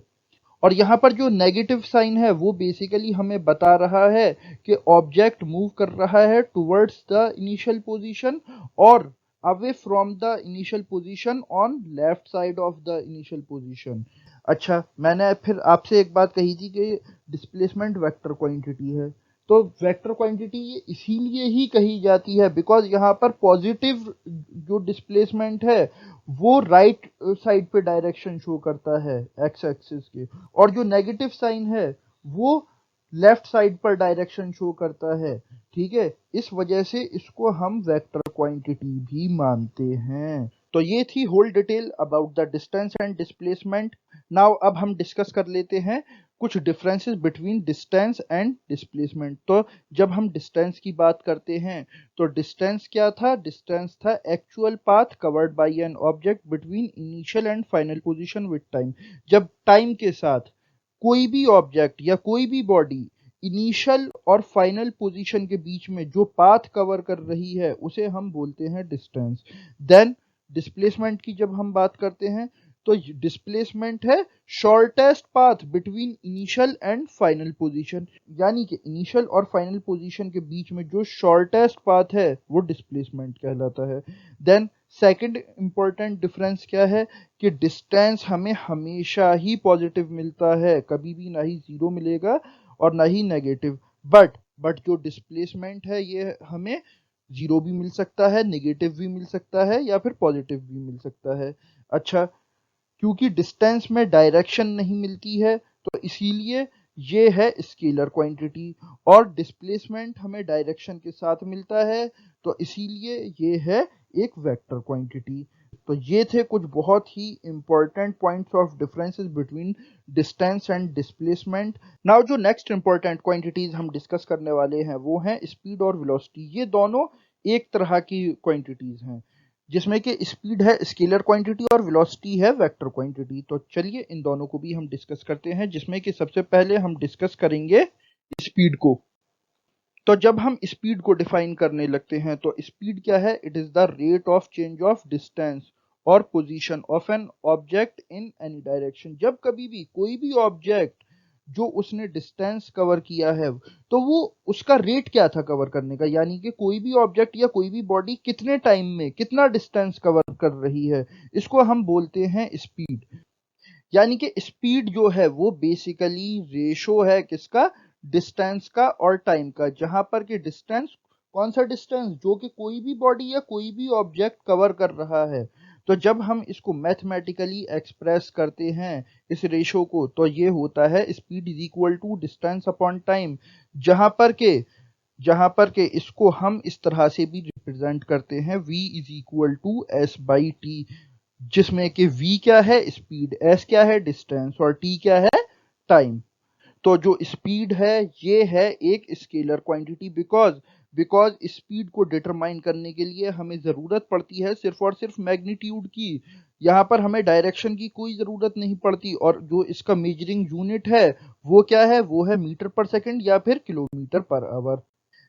और यहाँ पर जो नेगेटिव साइन है वो बेसिकली हमें बता रहा है कि ऑब्जेक्ट मूव कर रहा है टुवर्ड्स द इनिशियल पोजीशन और away from the initial position on left side of the initial position. अच्छा, मैंने फिर आपसे एक बात कही थी कि डिस्प्लेसमेंट वेक्टर क्वांटिटी है। तो वेक्टर क्वांटिटी ये इसीलिए ही कही जाती है बिकॉज यहाँ पर पॉजिटिव जो डिस्प्लेसमेंट है वो राइट साइड पे डायरेक्शन शो करता है एक्स एक्सिस के, और जो नेगेटिव साइन है वो लेफ्ट साइड पर डायरेक्शन शो करता है, ठीक है। इस वजह से इसको हम वेक्टर क्वांटिटी भी मानते हैं। तो ये थी whole detail about the distance and displacement. Now अब हम डिस्कस कर लेते हैं कुछ differences between distance and displacement. तो जब हम डिस्टेंस की बात करते हैं तो डिस्टेंस क्या था, डिस्टेंस था actual path covered by an object between initial and final position with time. जब टाइम के साथ कोई भी ऑब्जेक्ट या कोई भी बॉडी इनिशियल और फाइनल पोजीशन के बीच में जो पाथ कवर कर रही है उसे हम बोलते हैं डिस्टेंस। देन डिस्प्लेसमेंट की जब हम बात करते हैं तो डिस्प्लेसमेंट है shortest path between initial and final position, यानी कि इनिशियल और फाइनल पोजीशन के बीच में जो शॉर्टेस्ट पाथ है वो डिस्प्लेसमेंट कहलाता है। देन सेकंड इंपॉर्टेंट डिफरेंस क्या है कि डिस्टेंस हमें हमेशा ही पॉजिटिव मिलता है, कभी भी ना ही जीरो मिलेगा और ना ही नेगेटिव। बट जो डिस्प्लेसमेंट है ये हमें जीरो भी मिल सकता है, नेगेटिव भी मिल सकता है, या फिर पॉजिटिव भी मिल सकता है। अच्छा, क्योंकि डिस्टेंस में डायरेक्शन नहीं मिलती है तो इसीलिए ये है स्केलर क्वांटिटी, और डिस्प्लेसमेंट हमें डायरेक्शन के साथ मिलता है तो इसीलिए ये है एक वेक्टर क्वांटिटी। तो ये थे कुछ बहुत ही important points of differences between distance and displacement. Now जो नेक्स्ट इंपॉर्टेंट क्वांटिटीज हम डिस्कस करने वाले हैं वो हैं स्पीड और वेलोसिटी। ये दोनों एक तरह की क्वांटिटीज हैं, जिसमें कि स्पीड है स्केलर क्वांटिटी और वेलोसिटी है वेक्टर क्वांटिटी। तो चलिए इन दोनों को भी हम डिस्कस करते हैं, जिसमें कि सबसे पहले हम डिस्कस करेंगे स्पीड को। तो जब हम स्पीड को डिफाइन करने लगते हैं तो स्पीड क्या है? It is the rate of change of distance और position of an object in any direction. जब कभी भी कोई भी ऑब्जेक्ट जो उसने डिस्टेंस कवर किया है तो वो उसका रेट क्या था कवर करने का, यानी कि कोई भी ऑब्जेक्ट या कोई भी बॉडी कितने टाइम में कितना डिस्टेंस कवर कर रही है, इसको हम बोलते हैं स्पीड। यानी कि स्पीड जो है वो बेसिकली रेशो है किसका? डिस्टेंस का और टाइम का, जहां पर कि डिस्टेंस, कौन सा डिस्टेंस? जो कि कोई भी बॉडी या कोई भी ऑब्जेक्ट कवर कर रहा है। तो जब हम इसको मैथमेटिकली एक्सप्रेस करते हैं इस रेशो को, तो ये होता है speed is equal to distance upon time, जहां पर के इसको हम इस तरह से भी रिप्रेजेंट करते हैं v is equal to S by T, जिसमें कि v क्या है? स्पीड, s क्या है? डिस्टेंस, और t क्या है? टाइम। तो जो स्पीड है ये है एक स्केलर क्वांटिटी, बिकॉज स्पीड को डिटरमाइन करने के लिए हमें जरूरत पड़ती है सिर्फ और सिर्फ मैग्नीट्यूड की। यहाँ पर हमें डायरेक्शन की कोई जरूरत नहीं पड़ती, और जो इसका मेजरिंग यूनिट है वो क्या है? वो है मीटर पर सेकंड या फिर kilometre per hour.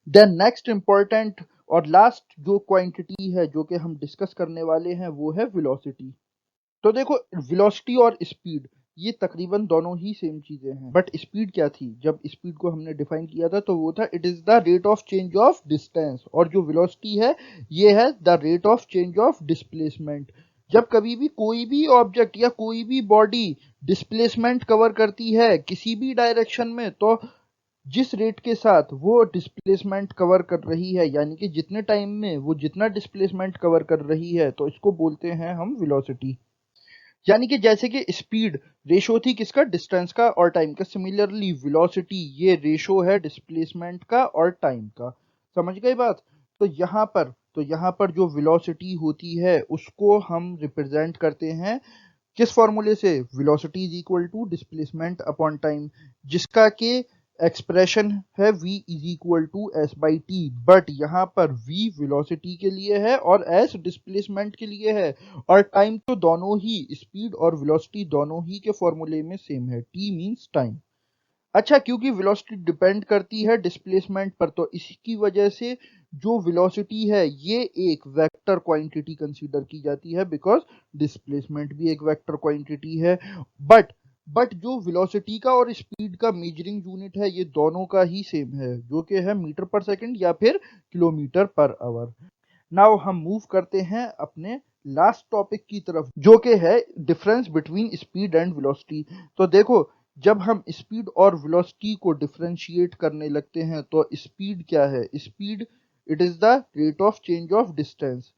Then next important और लास्ट जो क्वांटिटी है जो कि हम डिस्कस करने वाले हैं वो है वेलोसिटी। तो देखो, वेलोसिटी और स्पीड ये तकरीबन दोनों ही सेम चीजें हैं, बट स्पीड क्या थी? जब स्पीड को हमने डिफाइन किया था तो वो था it is the rate of change of distance, और जो वेलोसिटी है ये है the rate of change of displacement. जब कभी भी कोई भी ऑब्जेक्ट या कोई भी बॉडी डिस्प्लेसमेंट कवर करती है किसी भी डायरेक्शन में, तो जिस रेट के साथ वो डिस्प्लेसमेंट कवर कर रही है, यानी कि जितने टाइम में वो जितना डिस्प्लेसमेंट कवर कर रही है, तो इसको बोलते हैं हम वेलोसिटी। यानी कि जैसे कि स्पीड रेशो थी किसका? डिस्टेंस का और टाइम का, सिमिलरली वेलोसिटी ये रेशो है डिस्प्लेसमेंट का और टाइम का। समझ गए बात? तो यहाँ पर जो वेलोसिटी होती है उसको हम रिप्रेजेंट करते हैं किस फॉर्मूले से? Velocity is equal to displacement upon time, जिसका कि एक्सप्रेशन है v is equal to S by T. But यहाँ पर v वेलोसिटी के लिए है और s डिस्प्लेसमेंट के लिए है, और टाइम तो दोनों ही, स्पीड और वेलोसिटी दोनों ही के फॉर्मूले में सेम है, t मींस टाइम। अच्छा, क्योंकि वेलोसिटी डिपेंड करती है डिस्प्लेसमेंट पर, तो इसकी वजह से जो वेलोसिटी है ये एक वेक्टर क्वांटिटी कंसीडर की जाती है, बिकॉज डिस्प्लेसमेंट भी एक वेक्टर क्वांटिटी है। बट बट जो वेलोसिटी का और स्पीड का मेजरिंग यूनिट है ये दोनों का ही सेम है, जो कि है मीटर पर सेकंड या फिर किलोमीटर पर आवर। नाउ हम मूव करते हैं अपने लास्ट टॉपिक की तरफ, जो कि है difference between speed and velocity. तो देखो, जब हम स्पीड और वेलोसिटी को डिफरेंशिएट करने लगते हैं तो स्पीड क्या है? Speed it is the rate of change of distance,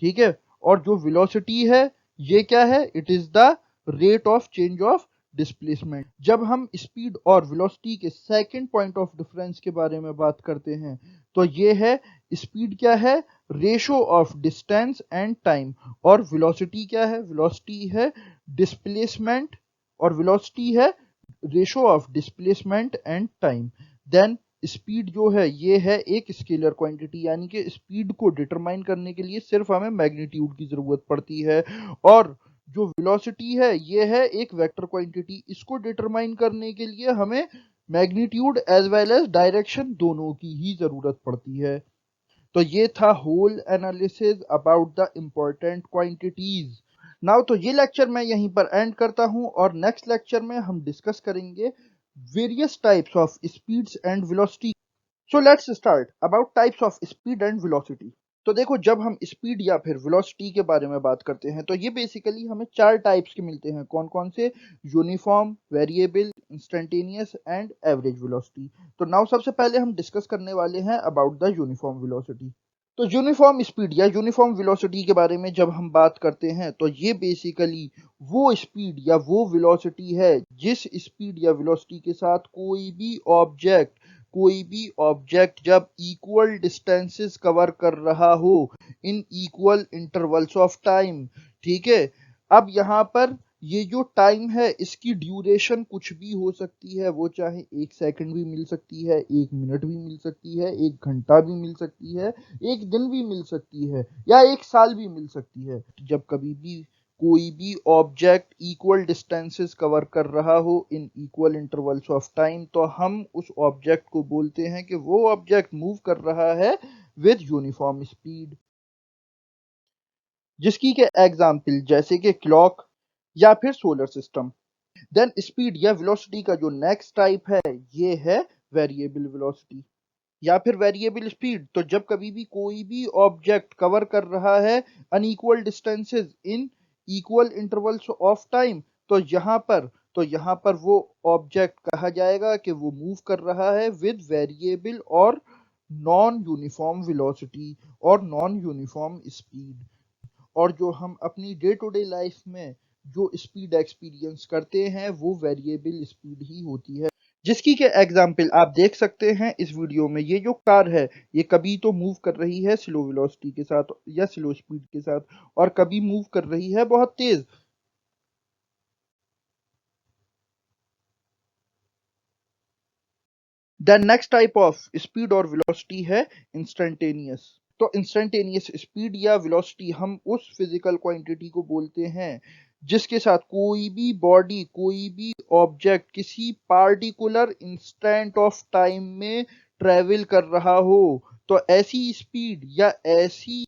ठीक है। और जो वेलोसिटी है ये क्या है? It is the rate of change of displacement. जब हम स्पीड और वेलोसिटी के सेकंड पॉइंट ऑफ डिफरेंस के बारे में बात करते हैं तो ये है, स्पीड क्या है? Ratio of distance and time, और वेलोसिटी क्या है? वेलोसिटी है डिस्प्लेसमेंट, और वेलोसिटी है ratio of displacement and time. Then speed जो है ये है एक स्केलर क्वांटिटी, यानी कि स्पीड को डिटरमाइन करने के लिए सिर्फ हमें मैग्नीट्यूड की जरूरत पड़ती है, और जो वेलोसिटी है ये है एक वेक्टर क्वांटिटी, इसको डिटरमाइन करने के लिए हमें magnitude as well as direction दोनों की ही जरूरत पड़ती है। तो ये था whole analysis about the important quantities. Now तो ये लेक्चर मैं यहीं पर एंड करता हूं, और नेक्स्ट लेक्चर में हम डिस्कस करेंगे various types of speeds and velocity. So let's start about types of speed and velocity. तो देखो, जब हम स्पीड या फिर वेलोसिटी के बारे में बात करते हैं तो ये बेसिकली हमें चार टाइप्स के मिलते हैं। कौन कौन से? Uniform, variable, instantaneous and average velocity. तो नाउ सबसे पहले हम डिस्कस करने वाले हैं अबाउट द यूनिफॉर्म वेलोसिटी। तो यूनिफॉर्म स्पीड या यूनिफॉर्म वेलोसिटी के बारे में जब हम बात करते हैं तो ये बेसिकली वो स्पीड या वो वेलोसिटी है जिस स्पीड या वेलोसिटी के साथ कोई भी ऑब्जेक्ट जब इक्वल डिस्टेंसेस कवर कर रहा हो in equal intervals of time, ठीक है। अब यहाँ पर ये जो टाइम है इसकी ड्यूरेशन कुछ भी हो सकती है, वो चाहे 1 सेकंड भी मिल सकती है, 1 मिनट भी मिल सकती है, 1 घंटा भी मिल सकती है, 1 दिन भी मिल सकती है, या 1 साल भी मिल सकती है। जब कभी भी कोई भी ऑब्जेक्ट इक्वल डिस्टेंसेस कवर कर रहा हो in equal intervals of time, तो हम उस ऑब्जेक्ट को बोलते हैं कि वो ऑब्जेक्ट मूव कर रहा है विद यूनिफॉर्म स्पीड। जिसकी के एग्जाम्पल जैसे कि क्लॉक या फिर सोलर सिस्टम। देन स्पीड या वेलोसिटी का जो नेक्स्ट टाइप है ये है वेरिएबल वेलोसिटी या फिर वेरिएबल स्पीड। तो जब कभी भी कोई भी ऑब्जेक्ट कवर कर रहा है unequal distances in equal intervals of time, तो यहाँ पर वो ऑब्जेक्ट कहा जाएगा कि वो मूव कर रहा है विद वेरिएबल और नॉन यूनिफॉर्म वेलोसिटी और नॉन यूनिफॉर्म स्पीड। और जो हम अपनी डे टू डे लाइफ में जो स्पीड एक्सपीरियंस करते हैं वो वेरिएबल स्पीड ही होती है। जिसकी के एग्जाम्पल आप देख सकते हैं इस वीडियो में। ये जो कार है ये कभी तो मूव कर रही है स्लो वेलोसिटी के साथ या स्लो स्पीड के साथ और कभी मूव कर रही है बहुत तेज। Then next type of speed और वेलोसिटी है इंस्टेंटेनियस। तो इंस्टेंटेनियस स्पीड या वेलोसिटी हम उस फिजिकल क्वांटिटी को बोलते हैं जिसके साथ कोई भी बॉडी कोई भी ऑब्जेक्ट किसी पार्टिकुलर इंस्टेंट ऑफ टाइम में ट्रेवल कर रहा हो। तो ऐसी स्पीड या ऐसी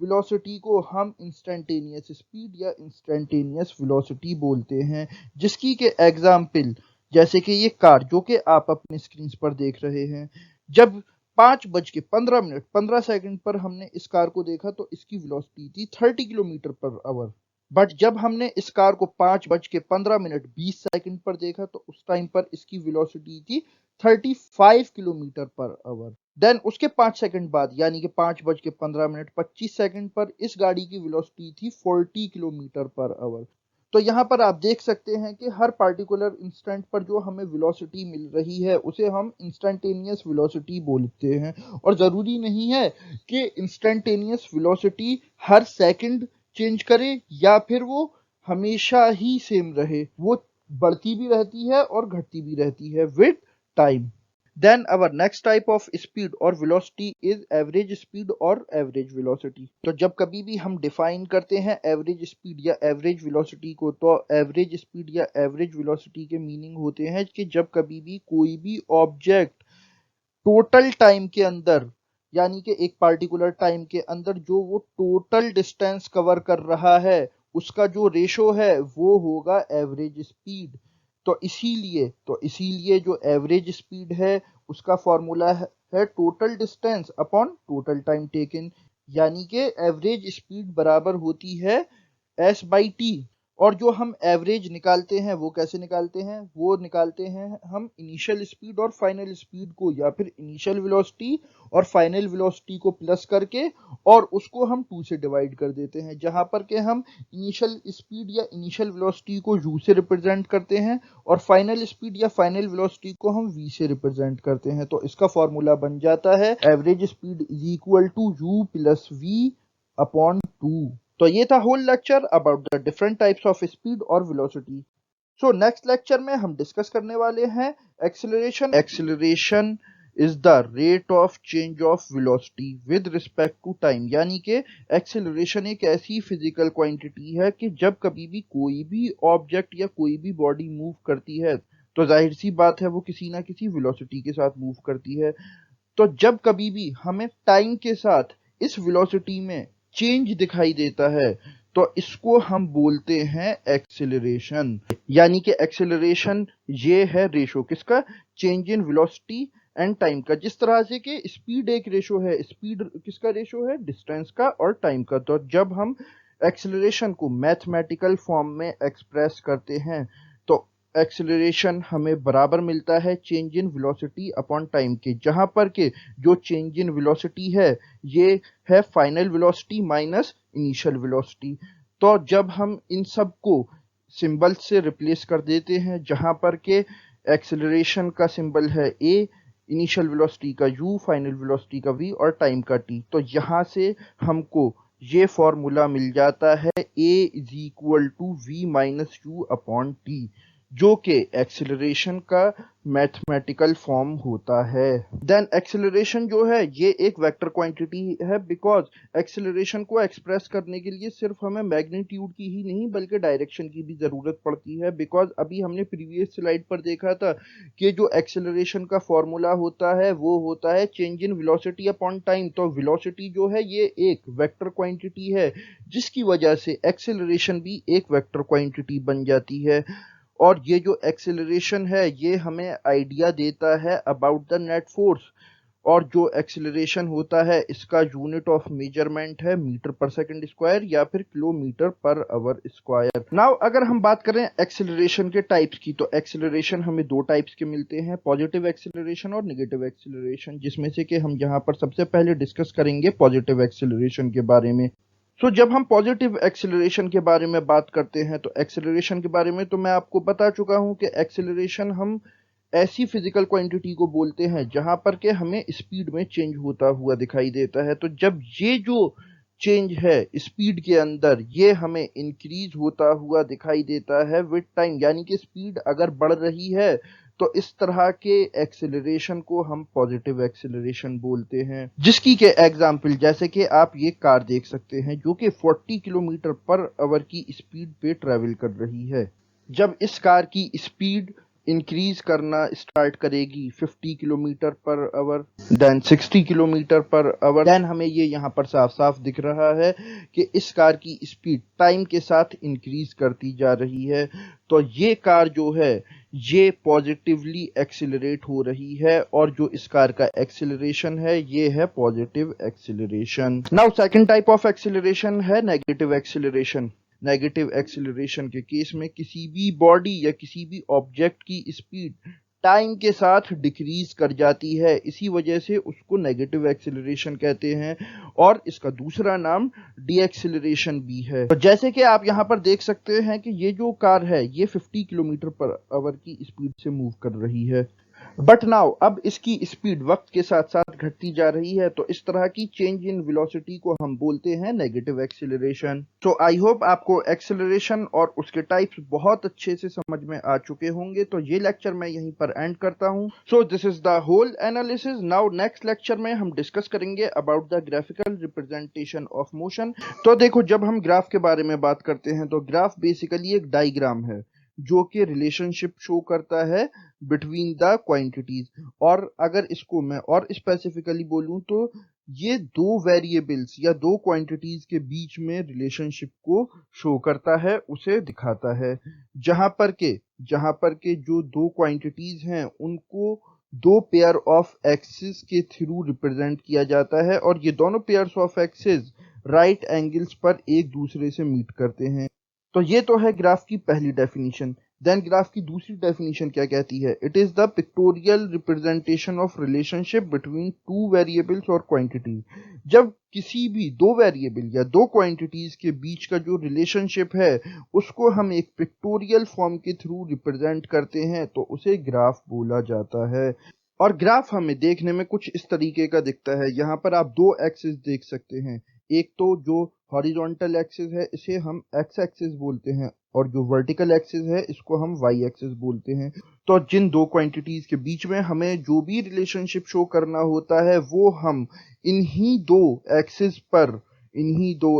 वेलोसिटी को हम इंस्टेंटेनियस स्पीड या इंस्टेंटेनियस वेलोसिटी बोलते हैं। जिसकी के एग्जाम्पल जैसे कि ये कार जो कि आप अपने स्क्रीन पर देख रहे हैं, जब 5:15 15 सेकंड पर हमने इस कार को देखा तो इसकी वेलोसिटी थी 30 किलोमीटर पर आवर। बट जब हमने इस कार को 5:15 20 सेकंड पर देखा तो उस टाइम पर इसकी वेलोसिटी थी 35 किलोमीटर पर आवर। देन उसके 5 सेकंड बाद यानी कि 5:15 25 सेकंड पर इस गाड़ी की वेलोसिटी थी 40 किलोमीटर पर आवर। तो यहाँ पर आप देख सकते हैं कि हर पार्टिकुलर इंस्टेंट पर जो हमें वेलोसिटी मिल रही है उसे हम इंस्टेंटेनियस वेलोसिटी बोलते हैं। और ज़रूरी नहीं है कि इंस्टेंटेनियस वेलोसिटी हर सेकंड चेंज करे या फिर वो हमेशा ही सेम रहे, वो बढ़ती भी रहती है और घटती भी रहती है with time. Then our next type of speed और वेलोसिटी इज एवरेज स्पीड और एवरेज वेलोसिटी। तो जब कभी भी हम डिफाइन करते हैं एवरेज स्पीड या एवरेज वेलोसिटी को, तो एवरेज स्पीड या एवरेज वेलोसिटी के मीनिंग होते हैं कि जब कभी भी कोई भी ऑब्जेक्ट टोटल टाइम के अंदर यानी कि एक पार्टिकुलर टाइम के अंदर जो वो टोटल डिस्टेंस कवर कर रहा है उसका जो रेशो है वो होगा एवरेज स्पीड। तो इसीलिए जो एवरेज स्पीड है उसका फॉर्मूला है total distance upon total time taken, यानी कि एवरेज स्पीड बराबर होती है S/T। और जो हम एवरेज निकालते हैं वो कैसे निकालते हैं, वो निकालते हैं हम इनिशियल स्पीड और फाइनल स्पीड को या फिर इनिशियल वेलोसिटी और फाइनल वेलोसिटी को प्लस करके और उसको हम 2 से डिवाइड कर देते हैं, जहां पर के हम इनिशियल स्पीड या इनिशियल वेलोसिटी को u से रिप्रेजेंट करते हैं और फाइनल स्पीड या फाइनल वेलोसिटी को हम v से रिप्रेजेंट करते हैं। तो इसका फॉर्मूला बन जाता है average speed is equal to u plus v upon 2। तो ये था whole lecture about the different types of speed और वेलोसिटी। सो नेक्स्ट लेक्चर में हम डिस्कस करने वाले हैं acceleration. Acceleration is the rate of change of velocity with respect to time, यानी कि एक्सेलरेशन एक ऐसी फिजिकल क्वांटिटी है कि जब कभी भी कोई भी ऑब्जेक्ट या कोई भी बॉडी मूव करती है तो जाहिर सी बात है वो किसी ना किसी वेलोसिटी के साथ मूव करती है। तो जब कभी भी हमें टाइम के साथ इस वेलोसिटी में चेंज दिखाई देता है तो इसको हम बोलते हैं एक्सेलरेशन। यानी कि एक्सेलरेशन ये है रेशो किसका, change in velocity and time का। जिस तरह से कि स्पीड एक रेशो है, स्पीड किसका रेशो है, डिस्टेंस का और टाइम का। तो जब हम एक्सेलरेशन को मैथमेटिकल फॉर्म में एक्सप्रेस करते हैं तो एक्सेलरेशन हमें बराबर मिलता है change in velocity upon time के, जहां पर के जो चेंज इन वेलोसिटी है ये है final velocity minus initial velocity. तो जब हम इन सब को सिंबल से रिप्लेस कर देते हैं, जहां पर के एक्सेलरेशन का सिंबल है a, इनिशियल वेलोसिटी का u, फाइनल वेलोसिटी का v और टाइम का t, तो यहाँ से हमको ये फॉर्मूला मिल जाता है a is equal to v minus u upon t। जो कि एक्सेलरेशन का मैथमेटिकल फॉर्म होता है। देन एक्सेलरेशन जो है ये एक वेक्टर क्वांटिटी है, बिकॉज एक्सेलरेशन को एक्सप्रेस करने के लिए सिर्फ हमें मैग्नीट्यूड की ही नहीं बल्कि डायरेक्शन की भी जरूरत पड़ती है। बिकॉज अभी हमने प्रीवियस स्लाइड पर देखा था कि जो एक्सेलरेशन का फॉर्मूला होता है वो होता है change in velocity upon time. तो वेलोसिटी जो है ये एक वेक्टर क्वांटिटी है, जिसकी वजह से एक्सेलरेशन भी एक वेक्टर क्वांटिटी बन जाती है। और ये जो एक्सेलरेशन है ये हमें आइडिया देता है अबाउट द नेट फोर्स। और जो एक्सेलरेशन होता है इसका यूनिट ऑफ मेजरमेंट है मीटर पर सेकंड स्क्वायर या फिर kilometre per our square. Now अगर हम बात करें एक्सेलरेशन के टाइप्स की, तो एक्सेलरेशन हमें दो टाइप्स के मिलते हैं, पॉजिटिव एक्सेलरेशन और नेगेटिव एक्सेलरेशन, जिसमें से कि हम यहाँ पर सबसे पहले डिस्कस करेंगे पॉजिटिव एक्सेलरेशन के बारे में। जब हम पॉजिटिव एक्सेलरेशन के बारे में बात करते हैं तो एक्सेलरेशन के बारे में तो मैं आपको बता चुका हूं कि एक्सेलरेशन हम ऐसी फिजिकल क्वांटिटी को बोलते हैं जहां पर के हमें स्पीड में चेंज होता हुआ दिखाई देता है। तो जब ये जो चेंज है स्पीड के अंदर ये हमें इंक्रीज होता हुआ दिखाई देता है विद टाइम, यानी कि स्पीड अगर बढ़ रही है तो इस तरह के एक्सेलरेशन को हम पॉजिटिव एक्सेलरेशन बोलते हैं। जिसकी के एग्जाम्पल जैसे कि आप ये कार देख सकते हैं जो कि 40 किलोमीटर पर आवर की स्पीड पे ट्रेवल कर रही है। जब इस कार की स्पीड इंक्रीज करना स्टार्ट करेगी 50 kilometre per hour, then 60 kilometre per hour, then हमें ये यहाँ पर साफ साफ दिख रहा है कि इस कार की स्पीड टाइम के साथ इंक्रीज करती जा रही है। तो ये कार जो है ये पॉजिटिवली एक्सिलरेट हो रही है और जो इस कार का एक्सिलरेशन है ये है positive acceleration. Now second type of acceleration है नेगेटिव एक्सिलरेशन। नेगेटिव एक्सिलरेशन के केस में किसी भी बॉडी या किसी भी ऑब्जेक्ट की स्पीड टाइम के साथ डिक्रीज कर जाती है, इसी वजह से उसको नेगेटिव एक्सिलरेशन कहते हैं और इसका दूसरा नाम डी एक्सिलरेशन भी है। तो जैसे कि आप यहाँ पर देख सकते हैं कि ये जो कार है ये 50 किलोमीटर पर आवर की स्पीड से मूव कर रही है, बट नाउ अब इसकी स्पीड वक्त के साथ साथ घटती जा रही है। तो इस तरह की चेंज इन वेलोसिटी को हम बोलते हैं नेगेटिव एक्सेलरेशन। तो आई होप आपको एक्सेलरेशन और उसके टाइप्स बहुत अच्छे से समझ में आ चुके होंगे। तो ये लेक्चर मैं यहीं पर एंड करता हूं। So this is the whole analysis. Now next lecture में हम डिस्कस करेंगे about the graphical representation of motion. तो देखो, जब हम ग्राफ के बारे में बात करते हैं तो ग्राफ बेसिकली एक डायग्राम है जो कि रिलेशनशिप शो करता है बिटवीन द क्वांटिटीज। और अगर इसको मैं और स्पेसिफिकली बोलूं तो ये दो वेरिएबल्स या दो क्वांटिटीज के बीच में रिलेशनशिप को शो करता है, उसे दिखाता है। जहां पर के जो दो क्वांटिटीज हैं उनको दो पेयर ऑफ एक्सिस के थ्रू रिप्रेजेंट किया जाता है और ये दोनों pairs of axis right angles पर एक दूसरे से मीट करते हैं। तो ये तो है ग्राफ की पहली डेफिनेशन। देन ग्राफ की दूसरी डेफिनेशन क्या कहती है? It is the pictorial representation of relationship between two variables और क्वांटिटीज। जब किसी भी दो वेरिएबल या दो क्वांटिटीज के बीच का जो रिलेशनशिप है उसको हम एक पिक्टोरियल फॉर्म के थ्रू रिप्रेजेंट करते हैं तो उसे ग्राफ बोला जाता है। और ग्राफ हमें देखने में कुछ इस तरीके का दिखता है। यहाँ पर आप दो एक्सिस देख सकते हैं। एक तो जो हॉरिजॉन्टल एक्सिस है इसे हम एक्स एक्सिस बोलते हैं और जो वर्टिकल एक्सिस है इसको हम वाई एक्सिस बोलते हैं। तो जिन दो क्वांटिटीज के बीच में हमें जो भी रिलेशनशिप शो करना होता है वो हम इन्हीं दो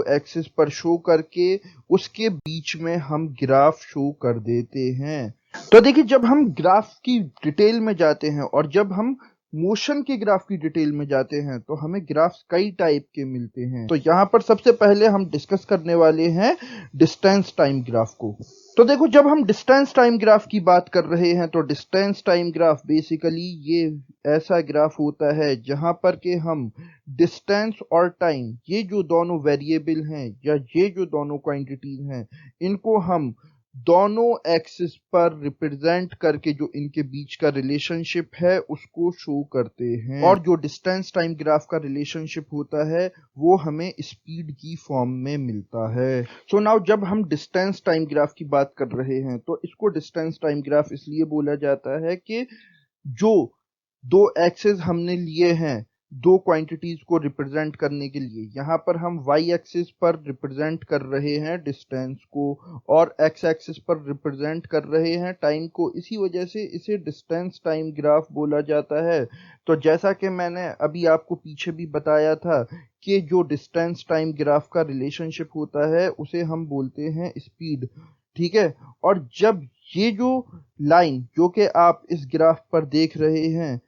एक्सिस पर शो करके उसके बीच में हम ग्राफ शो कर देते हैं। तो देखिए, जब हम ग्राफ की डिटेल में जाते हैं और जब हम मोशन के ग्राफ की डिटेल में जाते हैं तो हमें ग्राफ्स कई टाइप के मिलते हैं। तो यहाँ पर सबसे पहले हम डिस्कस करने वाले हैं डिस्टेंस टाइम ग्राफ को। तो देखो, जब हम डिस्टेंस टाइम ग्राफ की बात कर रहे हैं तो डिस्टेंस टाइम ग्राफ बेसिकली ये ऐसा ग्राफ होता है जहां पर के हम डिस्टेंस और टाइम, ये जो दोनों वेरिएबल हैं या ये जो दोनों क्वांटिटीज हैं, इनको हम दोनों एक्सिस पर रिप्रेजेंट करके जो इनके बीच का रिलेशनशिप है उसको शो करते हैं। और जो डिस्टेंस टाइम ग्राफ का रिलेशनशिप होता है वो हमें स्पीड की फॉर्म में मिलता है। सो नाउ जब हम डिस्टेंस टाइम ग्राफ की बात कर रहे हैं तो इसको डिस्टेंस टाइम ग्राफ इसलिए बोला जाता है कि जो दो एक्सिस हमने लिए हैं दो क्वांटिटीज को रिप्रेजेंट करने के लिए। यहाँ पर हम वाई एक्सिस पर रिप्रेजेंट कर रहे हैं डिस्टेंस को और एक्स एक्सिस पर रिप्रेजेंट कर रहे हैं टाइम को, इसी वजह से इसे डिस्टेंस टाइम ग्राफ बोला जाता है। तो जैसा कि मैंने अभी आपको पीछे भी बताया था कि जो डिस्टेंस टाइम ग्राफ का रिलेशनशिप होता है उसे हम बोलते हैं स्पीड, ठीक है। और जब ये जो लाइन जो कि आप इस ग्राफ पर देख रहे हैं,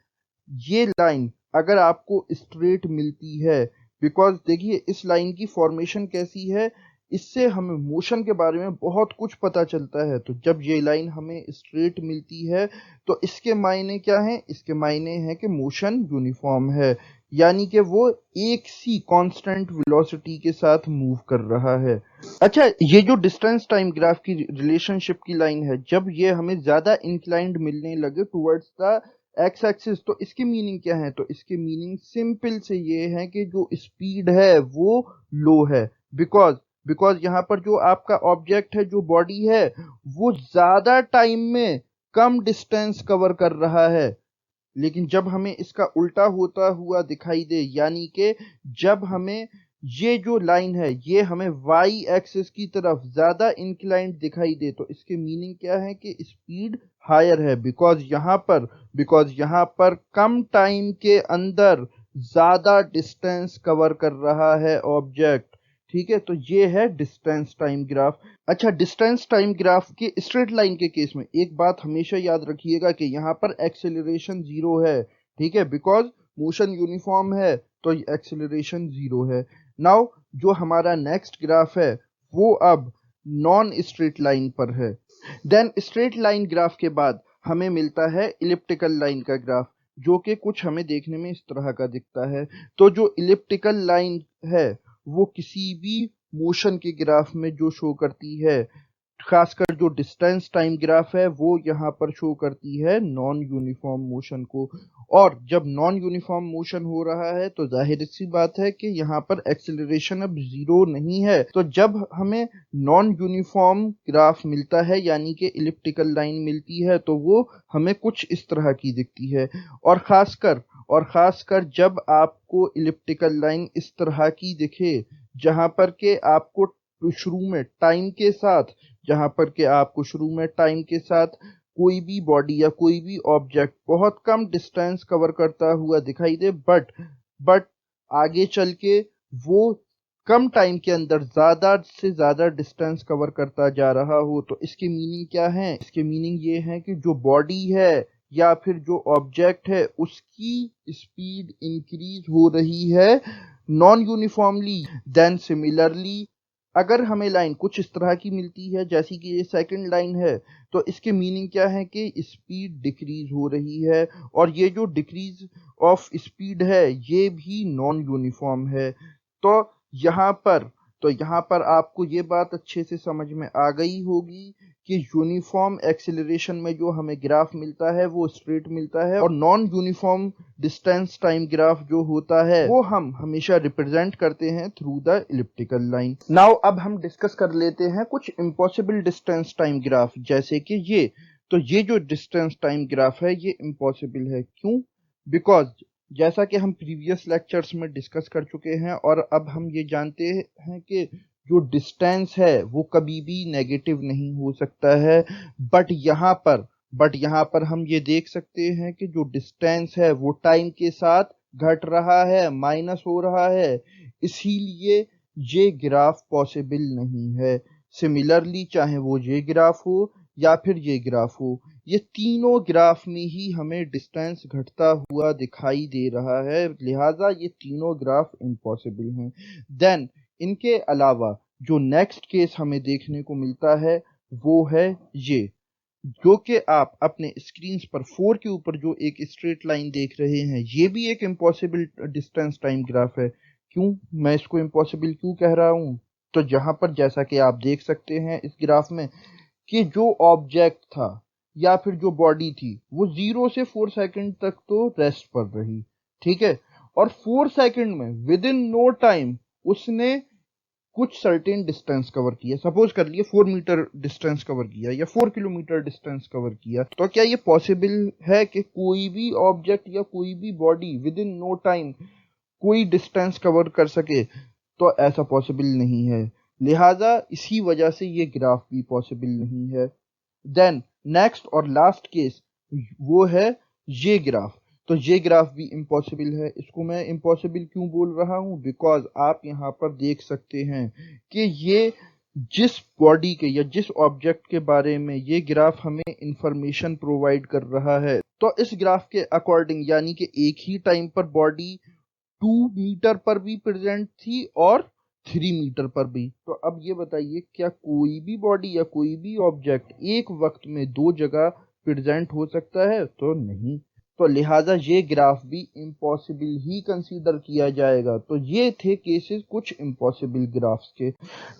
ये लाइन अगर आपको स्ट्रेट मिलती है, बिकॉज देखिए इस लाइन की फॉर्मेशन कैसी है, इससे हमें मोशन के बारे में बहुत कुछ पता चलता है। तो जब ये लाइन हमें स्ट्रेट मिलती है तो इसके मायने क्या हैं? इसके मायने हैं कि मोशन यूनिफॉर्म है, यानी कि वो एक सी कांस्टेंट वेलोसिटी के साथ मूव कर रहा है। अच्छा, ये जो डिस्टेंस टाइम ग्राफ की रिलेशनशिप की लाइन है, जब ये हमें ज्यादा इंक्लाइंड मिलने लगे टुवर्ड्स द एक्स एक्सिस, तो इसकी मीनिंग क्या है? तो इसकी मीनिंग सिंपल से ये है कि जो स्पीड है वो लो है, बिकॉज बिकॉज यहाँ पर जो आपका ऑब्जेक्ट है, जो बॉडी है, वो ज्यादा टाइम में कम डिस्टेंस कवर कर रहा है। लेकिन जब हमें इसका उल्टा होता हुआ दिखाई दे, यानी कि जब हमें ये जो लाइन है ये हमें वाई एक्सिस की तरफ ज्यादा इंक्लाइंड दिखाई दे, तो इसके मीनिंग क्या है कि स्पीड हायर है, बिकॉज यहाँ पर कम टाइम के अंदर ज्यादा डिस्टेंस कवर कर रहा है ऑब्जेक्ट, ठीक है। तो ये है डिस्टेंस टाइम ग्राफ। अच्छा, डिस्टेंस टाइम ग्राफ के स्ट्रेट लाइन के केस में एक बात हमेशा याद रखिएगा कि यहाँ पर एक्सेलरेशन जीरो है, ठीक है, बिकॉज मोशन यूनिफॉर्म है तो एक्सेलरेशन जीरो है। नाउ जो हमारा नेक्स्ट ग्राफ है वो अब नॉन स्ट्रेट लाइन पर है। देन स्ट्रेट लाइन ग्राफ के बाद हमें मिलता है इलिप्टिकल लाइन का ग्राफ, जो कि कुछ हमें देखने में इस तरह का दिखता है। तो जो इलिप्टिकल लाइन है वो किसी भी मोशन के ग्राफ में जो शो करती है, खासकर जो डिस्टेंस टाइम ग्राफ है, वो यहाँ पर शो करती है नॉन यूनिफॉर्म मोशन को। और जब नॉन यूनिफॉर्म मोशन हो रहा है तो जाहिर सी बात है कि यहाँ पर एक्सेलरेशन अब जीरो नहीं है। तो जब हमें नॉन यूनिफॉर्म ग्राफ मिलता है, यानी कि इलिप्टिकल लाइन मिलती है, तो वो हमें कुछ इस तरह की दिखती है। और खासकर जब आपको इलिप्टिकल लाइन इस तरह की दिखे, जहां पर के आपको शुरू में टाइम के साथ जहां पर के आपको शुरू में टाइम के साथ कोई भी बॉडी या कोई भी ऑब्जेक्ट बहुत कम डिस्टेंस कवर करता हुआ दिखाई दे, बट आगे चल के वो कम टाइम के अंदर ज्यादा से ज्यादा डिस्टेंस कवर करता जा रहा हो, तो इसकी मीनिंग क्या है? इसके मीनिंग ये है कि जो बॉडी है या फिर जो ऑब्जेक्ट है उसकी स्पीड इंक्रीज हो रही है नॉन यूनिफॉर्मली। देन सिमिलरली अगर हमें लाइन कुछ इस तरह की मिलती है जैसी कि ये सेकंड लाइन है, तो इसके मीनिंग क्या है कि स्पीड डिक्रीज हो रही है, और ये जो डिक्रीज ऑफ स्पीड है ये भी नॉन यूनिफॉर्म है। तो यहाँ पर तो यहाँ पर आपको ये बात अच्छे से समझ में आ गई होगी कि यूनिफॉर्म एक्सेलरेशन में जो हमें ग्राफ मिलता है वो स्ट्रेट मिलता है, और non uniform distance time graph जो होता है वो हम हमेशा रिप्रेजेंट करते हैं through the elliptical line. Now अब हम डिस्कस कर लेते हैं कुछ इम्पॉसिबल डिस्टेंस टाइम ग्राफ, जैसे कि ये। तो ये जो डिस्टेंस टाइम ग्राफ है ये इम्पॉसिबल है, क्यों? बिकॉज जैसा कि हम प्रीवियस लेक्चर्स में डिस्कस कर चुके हैं और अब हम ये जानते हैं कि जो डिस्टेंस है वो कभी भी नेगेटिव नहीं हो सकता है। बट यहाँ पर हम ये देख सकते हैं कि जो डिस्टेंस है वो टाइम के साथ घट रहा है, माइनस हो रहा है, इसीलिए ये ग्राफ पॉसिबल नहीं है। सिमिलरली चाहे वो ये ग्राफ हो या फिर ये ग्राफ हो, ये तीनों ग्राफ में ही हमें डिस्टेंस घटता हुआ दिखाई दे रहा है, लिहाजा ये तीनों ग्राफ इम्पॉसिबल हैं। देन इनके अलावा जो नेक्स्ट केस हमें देखने को मिलता है वो है ये, जो कि आप अपने स्क्रीन पर 4 के ऊपर जो एक स्ट्रेट लाइन देख रहे हैं, ये भी एक इम्पॉसिबल डिस्टेंस टाइम ग्राफ है। क्यों मैं इसको इम्पॉसिबल क्यों कह रहा हूँ? तो जहां पर जैसा कि आप देख सकते हैं इस ग्राफ में कि जो ऑब्जेक्ट था या फिर जो बॉडी थी वो 0 से 4 सेकंड तक तो रेस्ट पर रही, ठीक है, और 4 सेकंड में विद इन नो टाइम उसने कुछ सर्टेन डिस्टेंस कवर किया। सपोज कर लिए 4 मीटर डिस्टेंस कवर किया या 4 किलोमीटर डिस्टेंस कवर किया। तो क्या ये पॉसिबल है कि कोई भी ऑब्जेक्ट या कोई भी body within no time कोई डिस्टेंस कवर कर सके, तो ऐसा पॉसिबल नहीं है। लिहाजा इसी वजह से ये ग्राफ भी पॉसिबल नहीं है। देन नेक्स्ट और लास्ट केस वो है ये ग्राफ। तो ये ग्राफ भी इम्पॉसिबल है। इसको मैं इम्पॉसिबल क्यों बोल रहा हूँ? बिकॉज आप यहाँ पर देख सकते हैं कि ये जिस बॉडी के या जिस ऑब्जेक्ट के बारे में ये ग्राफ हमें इंफॉर्मेशन प्रोवाइड कर रहा है, तो इस ग्राफ के अकॉर्डिंग यानी कि एक ही टाइम पर बॉडी 2 मीटर पर भी प्रेजेंट थी और 3 मीटर पर भी। तो अब ये बताइए, क्या कोई भी बॉडी या कोई भी ऑब्जेक्ट एक वक्त में दो जगह प्रेजेंट हो सकता है? तो नहीं। तो लिहाजा ये ग्राफ भी इम्पॉसिबल ही कंसीडर किया जाएगा। तो ये थे केसेस कुछ इम्पॉसिबल ग्राफ्स के।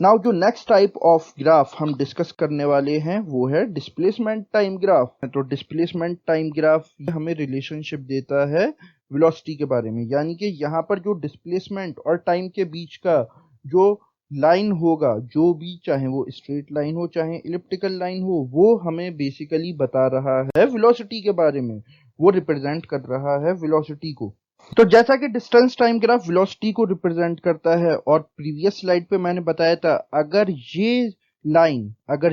नाउ जो नेक्स्ट टाइप ऑफ ग्राफ हम डिस्कस करने वाले हैं वो है डिस्प्लेसमेंट टाइम ग्राफ। तो डिस्प्लेसमेंट टाइम ग्राफ हमें रिलेशनशिप देता है वेलोसिटी के बारे में, यानी कि यहाँ पर जो डिस्प्लेसमेंट और टाइम के बीच का जो लाइन होगा, जो भी, चाहे वो स्ट्रेट लाइन हो चाहे इलिप्टिकल लाइन हो, वो हमें बेसिकली बता रहा है वेलोसिटी के बारे में। वो रिप्रेजेंट कर रहा है वेलोसिटी को। तो जैसा कि डिस्टेंस टाइम ग्राफ वेलोसिटी को रिप्रेजेंट करता है, और प्रीवियस स्लाइड पे मैंने बताया था, अगर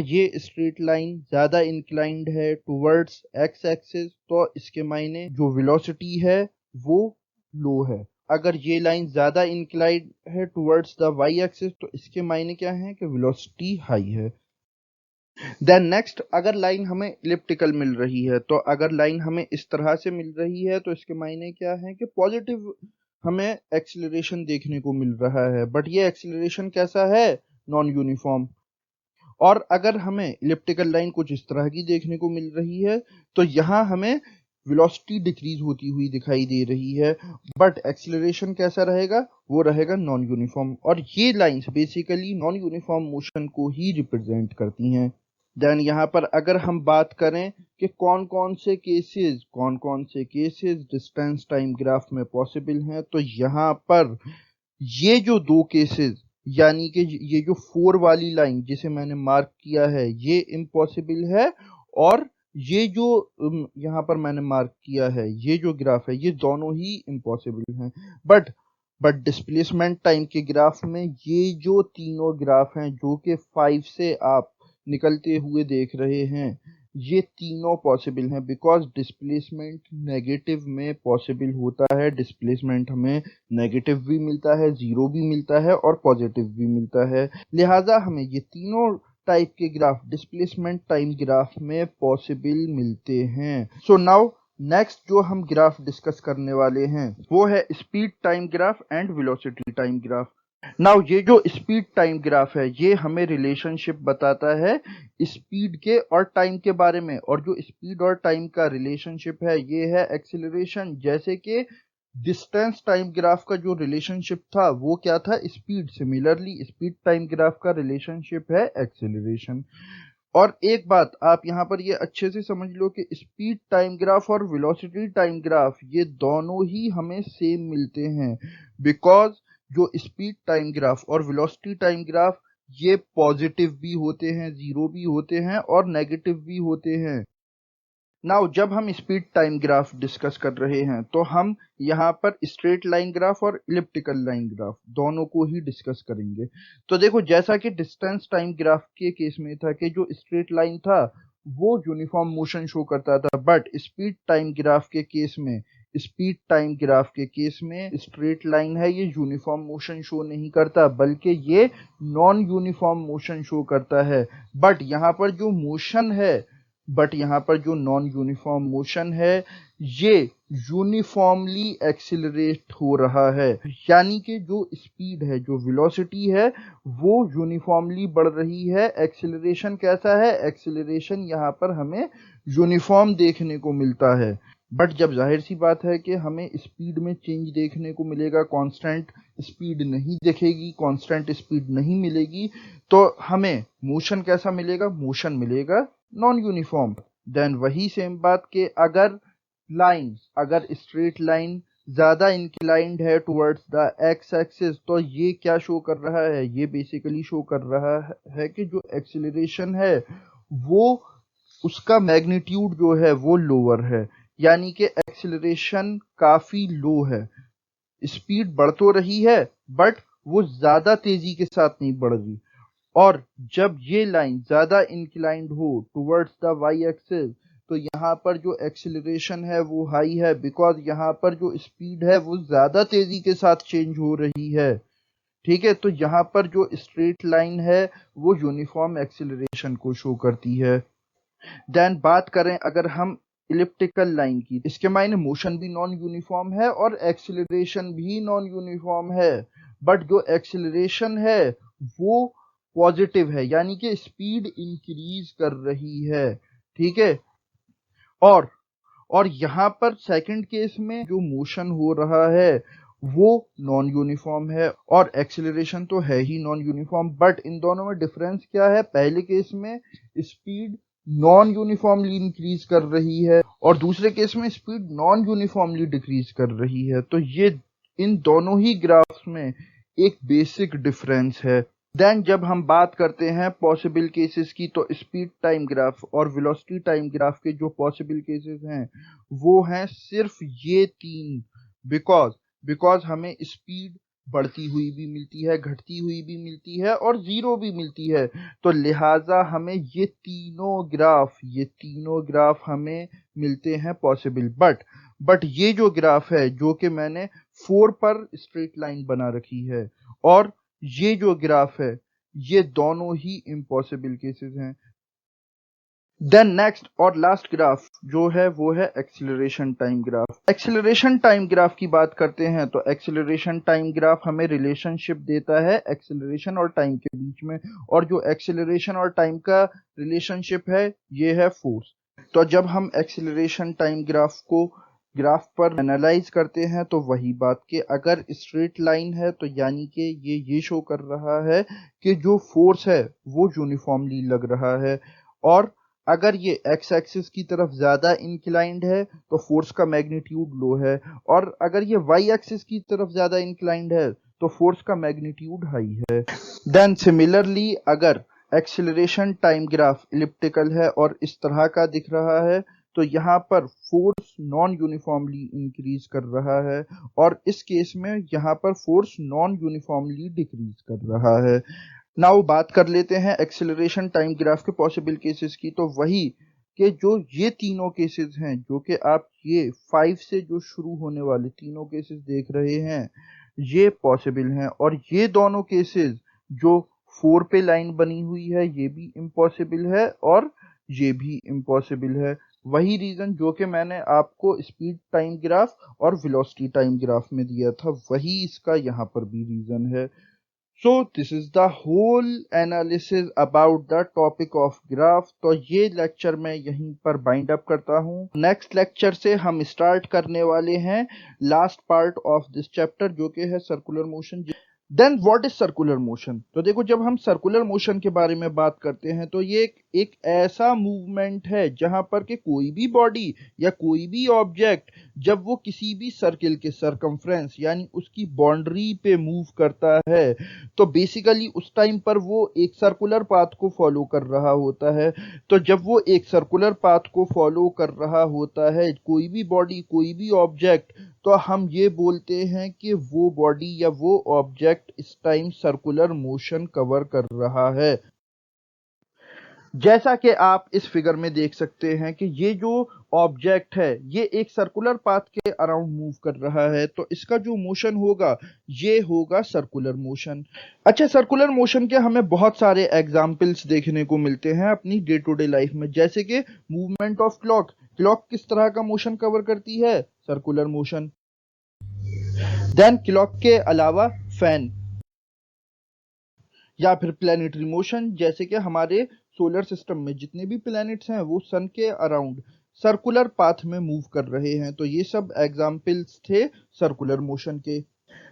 ये स्ट्रेट लाइन ज्यादा इंक्लाइंड है टुवर्ड्स एक्स एक्सिस, तो इसके मायने जो वेलोसिटी है वो लो है। अगर ये लाइन ज्यादा इंक्लाइंड है टुवर्ड्स द वाई एक्सिस, तो इसके मायने क्या है कि वेलोसिटी हाई है। देन नेक्स्ट, अगर लाइन हमें इलिप्टिकल मिल रही है, तो अगर लाइन हमें इस तरह से मिल रही है, तो इसके मायने क्या है कि पॉजिटिव हमें एक्सीलरेशन देखने को मिल रहा है। बट ये एक्सीलरेशन कैसा है? Non uniform. और अगर हमें इलिप्टिकल लाइन कुछ इस तरह की देखने को मिल रही है, तो यहाँ हमें वेलोसिटी डिक्रीज होती हुई दिखाई दे रही है, बट एक्सीलरेशन कैसा रहेगा? वो रहेगा नॉन यूनिफॉर्म। और ये lines basically non uniform motion को ही रिप्रेजेंट करती हैं। देन यहाँ पर अगर हम बात करें कि कौन कौन से केसेस डिस्टेंस टाइम ग्राफ में पॉसिबल हैं, तो यहाँ पर ये जो दो केसेस, यानी कि ये जो 4 वाली लाइन जिसे मैंने मार्क किया है, ये इम्पॉसिबल है। और ये जो यहाँ पर मैंने मार्क किया है, ये जो ग्राफ है, ये दोनों ही इम्पॉसिबल हैं। बट डिस्प्लेसमेंट टाइम के ग्राफ में ये जो तीनों ग्राफ हैं, जो कि 5 से आप निकलते हुए देख रहे हैं, ये तीनों पॉसिबल हैं। बिकॉज डिस्प्लेसमेंट नेगेटिव में पॉसिबल होता है। डिस्प्लेसमेंट हमें नेगेटिव भी मिलता है, जीरो भी मिलता है और पॉजिटिव भी मिलता है। लिहाजा हमें ये तीनों टाइप के ग्राफ डिस्प्लेसमेंट टाइम ग्राफ में पॉसिबल मिलते हैं। सो नाउ नेक्स्ट जो हम ग्राफ डिस्कस करने वाले हैं वो है speed time graph and velocity time graph. Now ये जो स्पीड टाइम ग्राफ है, ये हमें रिलेशनशिप बताता है स्पीड के और टाइम के बारे में। और जो स्पीड और टाइम का रिलेशनशिप है, ये है एक्सीलरेशन। जैसे कि डिस्टेंस टाइम ग्राफ का जो रिलेशनशिप था वो क्या था? Speed. Similarly speed time graph का रिलेशनशिप है एक्सीलरेशन। और एक बात आप यहाँ पर ये अच्छे से समझ लो कि स्पीड टाइम ग्राफ और वेलोसिटी टाइम ग्राफ ये दोनों ही हमें सेम मिलते हैं। बिकॉज जो स्पीड टाइम ग्राफ और वेलोसिटी टाइम ग्राफ ये पॉजिटिव भी होते हैं, जीरो भी होते हैं और नेगेटिव भी होते हैं। नाउ जब हम स्पीड टाइम ग्राफ डिस्कस कर रहे हैं, तो हम यहाँ पर स्ट्रेट लाइन ग्राफ और इलिप्टिकल लाइन ग्राफ दोनों को ही डिस्कस करेंगे। तो देखो, जैसा कि डिस्टेंस टाइम ग्राफ के केस में था कि जो स्ट्रेट लाइन था वो यूनिफॉर्म मोशन शो करता था, बट स्पीड टाइम ग्राफ के केस में स्ट्रेट लाइन है, ये यूनिफॉर्म मोशन शो नहीं करता, बल्कि ये नॉन यूनिफॉर्म मोशन शो करता है। बट यहाँ पर जो नॉन यूनिफॉर्म मोशन है, ये यूनिफॉर्मली एक्सिलरेट हो रहा है। यानी कि जो स्पीड है, जो वेलोसिटी है, वो यूनिफॉर्मली बढ़ रही है। एक्सिलरेशन कैसा है? एक्सिलरेशन यहाँ पर हमें यूनिफॉर्म देखने को मिलता है। बट जब जाहिर सी बात है कि हमें स्पीड में चेंज देखने को मिलेगा, कांस्टेंट स्पीड नहीं दिखेगी, कांस्टेंट स्पीड नहीं मिलेगी, तो हमें मोशन कैसा मिलेगा? मोशन मिलेगा नॉन यूनिफॉर्म। देन वही सेम बात के अगर स्ट्रेट लाइन ज्यादा इंक्लाइंड है टुवर्ड्स द एक्स एक्सिस, तो ये क्या शो कर रहा है? ये बेसिकली शो कर रहा है कि जो एक्सीलरेशन है वो, उसका मैग्नीट्यूड जो है वो लोअर है, यानी कि एक्सीलरेशन काफी लो है। स्पीड बढ़ तो रही है बट वो ज्यादा तेजी के साथ नहीं बढ़ रही। और जब ये लाइन ज्यादा इंक्लाइंड हो टुवर्ड्स द वाई एक्सिस तो यहाँ पर जो एक्सिलरेशन है वो हाई है, बिकॉज यहाँ पर जो स्पीड है वो ज्यादा तेजी के साथ चेंज हो रही है। ठीक है, तो यहाँ पर जो स्ट्रेट लाइन है वो यूनिफॉर्म एक्सिलरेशन को शो करती है। देन बात करें अगर हम इलिप्टिकल लाइन की, इसके मायने मोशन भी नॉन यूनिफॉर्म है और एक्सिलरेशन भी नॉन यूनिफॉर्म है, बट जो एक्सिलरेशन है वो पॉजिटिव है, यानी कि स्पीड इंक्रीज कर रही है। ठीक है, और और यहाँ पर सेकंड केस में जो मोशन हो रहा है वो नॉन यूनिफॉर्म है और एक्सेलरेशन तो है ही नॉन यूनिफॉर्म, बट इन दोनों में डिफरेंस क्या है? पहले केस में स्पीड नॉन यूनिफॉर्मली इंक्रीज कर रही है और दूसरे केस में स्पीड नॉन यूनिफॉर्मली डिक्रीज कर रही है। तो ये इन दोनों ही ग्राफ्स में एक बेसिक डिफरेंस है। देन जब हम बात करते हैं पॉसिबल केसेस की, तो स्पीड टाइम ग्राफ और वेलोसिटी टाइम ग्राफ के जो पॉसिबल केसेस हैं वो हैं सिर्फ ये तीन। बिकॉज हमें स्पीड बढ़ती हुई भी मिलती है, घटती हुई भी मिलती है और जीरो भी मिलती है, तो लिहाजा हमें ये तीनों ग्राफ हमें मिलते हैं पॉसिबल। बट ये जो ग्राफ है जो कि मैंने 4 पर स्ट्रेट लाइन बना रखी है और ये जो ग्राफ है ये दोनों ही इम्पॉसिबल केसेस हैं। देन नेक्स्ट और लास्ट ग्राफ जो है वो है acceleration time graph. Acceleration time graph की बात करते हैं तो एक्सीलरेशन टाइम ग्राफ हमें रिलेशनशिप देता है एक्सीलरेशन और टाइम के बीच में, और जो एक्सीलरेशन और टाइम का रिलेशनशिप है ये है फोर्स। तो जब हम एक्सीलरेशन टाइम ग्राफ को ग्राफ पर एनालाइज करते हैं तो वही बात कि अगर स्ट्रेट लाइन है तो यानी कि ये शो कर रहा है कि जो फोर्स है वो यूनिफॉर्मली लग रहा है, और अगर ये एक्स एक्सिस की तरफ ज्यादा इंक्लाइंड है तो फोर्स का मैग्नीट्यूड लो है, और अगर ये वाई एक्सिस की तरफ ज्यादा इंक्लाइंड है तो फोर्स का मैग्नीट्यूड हाई है। देन सिमिलरली अगर एक्सीलरेशन टाइम ग्राफ इलिप्टिकल है और इस तरह का दिख रहा है तो यहाँ पर फोर्स नॉन यूनिफॉर्मली इंक्रीज कर रहा है, और इस केस में यहाँ पर फोर्स नॉन यूनिफॉर्मली डिक्रीज कर रहा है। नाउ बात कर लेते हैं एक्सेलरेशन टाइम ग्राफ के पॉसिबल केसेस की, तो वही कि जो ये तीनों केसेस हैं जो कि आप ये 5 से जो शुरू होने वाले तीनों केसेस देख रहे हैं ये पॉसिबल हैं, और ये दोनों केसेस जो 4 पे लाइन बनी हुई है ये भी इम्पॉसिबल है और ये भी इम्पॉसिबल है। वही रीजन जो कि मैंने आपको स्पीड टाइम ग्राफ और वेलोसिटी टाइम ग्राफ में दिया था वही इसका यहाँ पर भी रीजन है। So this is the whole analysis about the topic of graph। तो ये लेक्चर मैं यहीं पर बाइंड अप करता हूँ। नेक्स्ट लेक्चर से हम स्टार्ट करने वाले हैं last part of this chapter जो कि है circular motion. Then what is circular motion? तो देखो, जब हम सर्कुलर मोशन के बारे में बात करते हैं तो ये एक ऐसा मूवमेंट है जहां पर कि कोई भी बॉडी या कोई भी ऑब्जेक्ट जब वो किसी भी सर्किल के सरकमफ्रेंस यानी उसकी बाउंड्री पे मूव करता है तो बेसिकली उस टाइम पर वो एक सर्कुलर पाथ को फॉलो कर रहा होता है। तो जब वो एक सर्कुलर पाथ को फॉलो कर रहा होता है कोई भी बॉडी कोई भी ऑब्जेक्ट, तो हम ये बोलते हैं कि वो बॉडी या वो ऑब्जेक्ट इस टाइम सर्कुलर मोशन कवर कर रहा है। जैसा कि आप इस फिगर में देख सकते हैं कि ये जो ऑब्जेक्ट है ये एक सर्कुलर पाथ के अराउंड मूव कर रहा है, तो इसका जो मोशन होगा ये होगा सर्कुलर मोशन। अच्छा, सर्कुलर मोशन के हमें बहुत सारे एग्जाम्पल्स देखने को मिलते हैं अपनी डे टू डे लाइफ में, जैसे कि मूवमेंट ऑफ क्लॉक। क्लॉक किस तरह का मोशन कवर करती है? Circular motion. देन क्लॉक के अलावा फैन, या फिर प्लैनेटरी मोशन, जैसे कि हमारे सोलर सिस्टम में जितने भी प्लैनेट्स हैं वो सन के अराउंड सर्कुलर पाथ में मूव कर रहे हैं। तो ये सब एग्जाम्पल्स थे सर्कुलर मोशन के।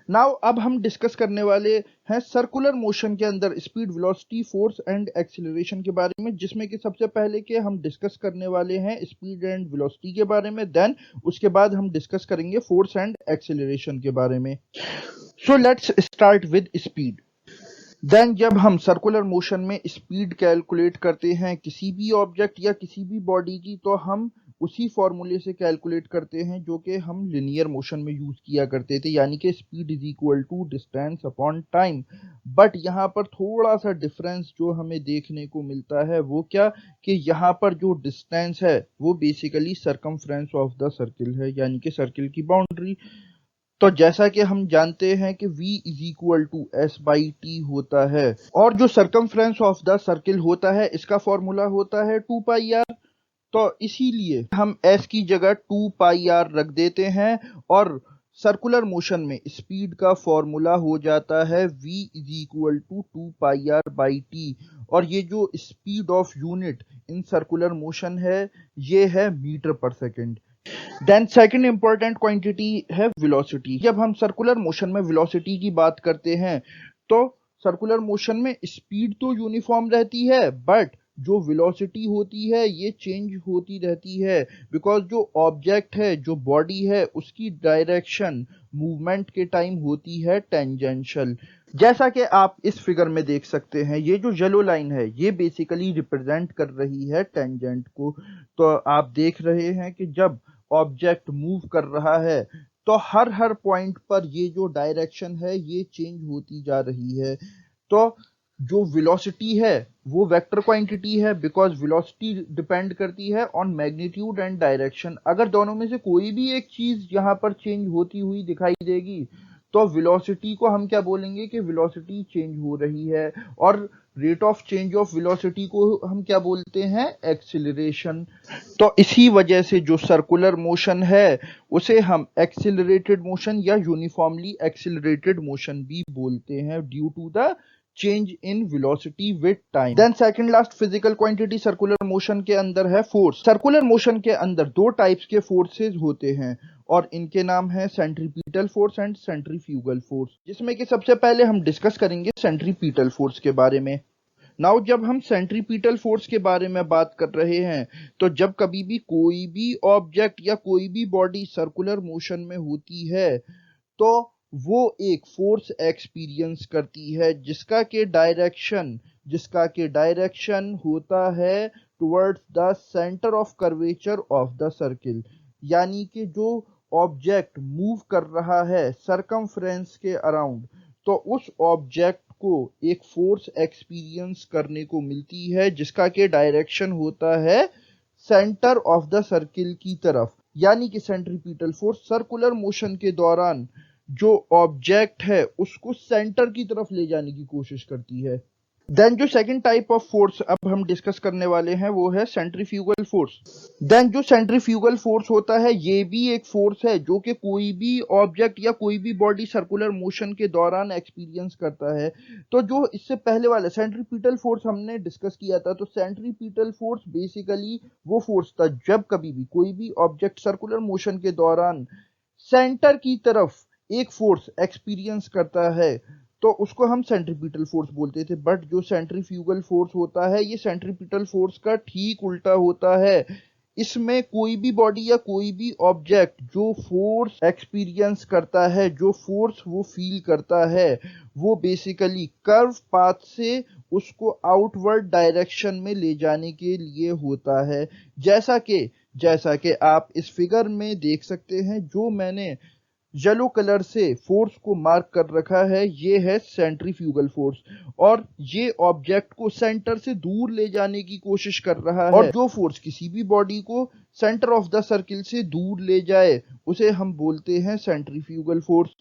नाउ अब हम डिस्कस करने वाले हैं सर्कुलर मोशन के अंदर speed, velocity, force and acceleration के बारे में, जिसमें कि सबसे पहले के हम डिस्कस करने वाले हैं स्पीड एंड वेलोसिटी के बारे में। देन उसके बाद हम डिस्कस करेंगे फोर्स एंड एक्सीलरेशन के बारे में। So let's start with speed. Then जब हम सर्कुलर मोशन में स्पीड कैलकुलेट करते हैं किसी भी ऑब्जेक्ट या किसी भी बॉडी की, तो हम उसी फॉर्मूले से कैलकुलेट करते हैं जो कि हम लिनियर मोशन में यूज किया करते थे, यानी कि speed is equal to distance upon time. But यहाँ पर थोड़ा सा डिफरेंस जो हमें देखने को मिलता है वो क्या, कि यहाँ पर जो डिस्टेंस है वो basically circumference of the circle है, यानी कि सर्किल की बाउंड्री। तो जैसा कि हम जानते हैं कि v is equal to S by T होता है, और जो सरकमफ्रेंस ऑफ द सर्किल होता है इसका फॉर्मूला होता है 2 पाई आर। तो इसीलिए हम s की जगह 2 पाई आर रख देते हैं, और सर्कुलर मोशन में स्पीड का फॉर्मूला हो जाता है v is equal to 2 pi R by T. और ये जो speed of unit in circular motion है ये है metre per second. Then second important quantity है वेलोसिटी। जब हम सर्कुलर मोशन में वेलोसिटी की बात करते हैं तो सर्कुलर मोशन में स्पीड तो यूनिफॉर्म रहती है, बट जो वेलोसिटी होती है ये चेंज होती रहती है, बिकॉज जो ऑब्जेक्ट है, जो बॉडी है, उसकी डायरेक्शन मूवमेंट के टाइम होती है टेंजेंशियल। जैसा कि आप इस फिगर में देख सकते हैं, ये जो येलो लाइन है ये बेसिकली रिप्रेजेंट कर रही है टेंजेंट को। तो आप देख रहे हैं कि जब ऑब्जेक्ट मूव कर रहा है तो हर पॉइंट पर ये जो डायरेक्शन है ये चेंज होती जा रही है। तो जो वेलोसिटी है वो वेक्टर क्वांटिटी है, बिकॉज वेलोसिटी डिपेंड करती है ऑन मैग्नीट्यूड एंड डायरेक्शन। अगर दोनों में से कोई भी एक चीज यहाँ पर चेंज होती हुई दिखाई देगी तो वेलोसिटी को हम क्या बोलेंगे कि वेलोसिटी चेंज हो रही है, और rate of change of velocity को हम क्या बोलते हैं, एक्सीलरेशन। तो इसी वजह से जो सर्कुलर मोशन है उसे हम एक्सीलरेटेड मोशन या यूनिफॉर्मली एक्सीलरेटेड मोशन भी बोलते हैं, due to the change in velocity with time. Then second last physical quantity circular motion के अंदर है फोर्स। सर्कुलर मोशन के अंदर दो टाइप्स के फोर्सेस होते हैं, और इनके नाम है centripetal force and centrifugal force, जिसमें कि सबसे पहले हम डिस्कस करेंगे सेंट्रीपिटल फोर्स के बारे में। नाउ जब हम सेंट्रीपिटल फोर्स के बारे में बात कर रहे हैं तो जब कभी भी कोई भी ऑब्जेक्ट या कोई भी बॉडी सर्कुलर मोशन में होती है तो वो एक फोर्स एक्सपीरियंस करती है जिसका के डायरेक्शन होता है towards the centre of curvature of the circle. यानी कि जो ऑब्जेक्ट मूव कर रहा है सरकमफ्रेंस के अराउंड, तो उस ऑब्जेक्ट को एक फोर्स एक्सपीरियंस करने को मिलती है जिसका के डायरेक्शन होता है सेंटर ऑफ द सर्किल की तरफ। यानी कि सेंट्रीपिटल फोर्स सर्कुलर मोशन के दौरान जो ऑब्जेक्ट है उसको सेंटर की तरफ ले जाने की कोशिश करती है। देन जो सेकंड टाइप ऑफ फोर्स अब हम डिस्कस करने वाले हैं वो है सेंट्रीफ्यूगल फोर्स। देन जो सेंट्रीफ्यूगल फोर्स होता है ये भी एक फोर्स है जो कि कोई भी ऑब्जेक्ट या कोई भी बॉडी सर्कुलर मोशन के दौरान एक्सपीरियंस करता है। तो जो इससे पहले वाला सेंट्रीपिटल फोर्स हमने डिस्कस किया था, तो सेंट्रीपिटल फोर्स बेसिकली वो फोर्स था जब कभी भी कोई भी ऑब्जेक्ट सर्कुलर मोशन के दौरान सेंटर की तरफ एक फोर्स एक्सपीरियंस करता है तो उसको हम सेंट्रीपिटल फोर्स बोलते थे। बट जो सेंट्रीफ्यूगल फोर्स होता है ये सेंट्रीपिटल फोर्स का ठीक उल्टा होता है। इसमें कोई भी बॉडी या कोई भी ऑब्जेक्ट जो फोर्स एक्सपीरियंस करता है, जो फोर्स वो फील करता है, वो बेसिकली कर्व पाथ से उसको आउटवर्ड डायरेक्शन में ले जाने के लिए होता है। जैसा कि आप इस फिगर में देख सकते हैं, जो मैंने येलो कलर से फोर्स को मार्क कर रखा है ये है सेंट्रीफ्यूगल फोर्स, और ये ऑब्जेक्ट को सेंटर से दूर ले जाने की कोशिश कर रहा है। और जो फोर्स किसी भी बॉडी को सेंटर ऑफ द सर्किल से दूर ले जाए उसे हम बोलते हैं सेंट्रीफ्यूगल फोर्स।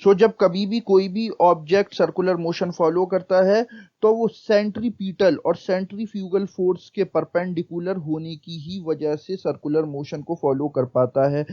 सो जब कभी भी कोई भी ऑब्जेक्ट सर्कुलर मोशन फॉलो करता है तो वो सेंट्रीपिटल और सेंट्रीफ्यूगल फोर्स के परपेंडिकुलर होने की ही वजह से सर्कुलर मोशन को फॉलो कर पाता है।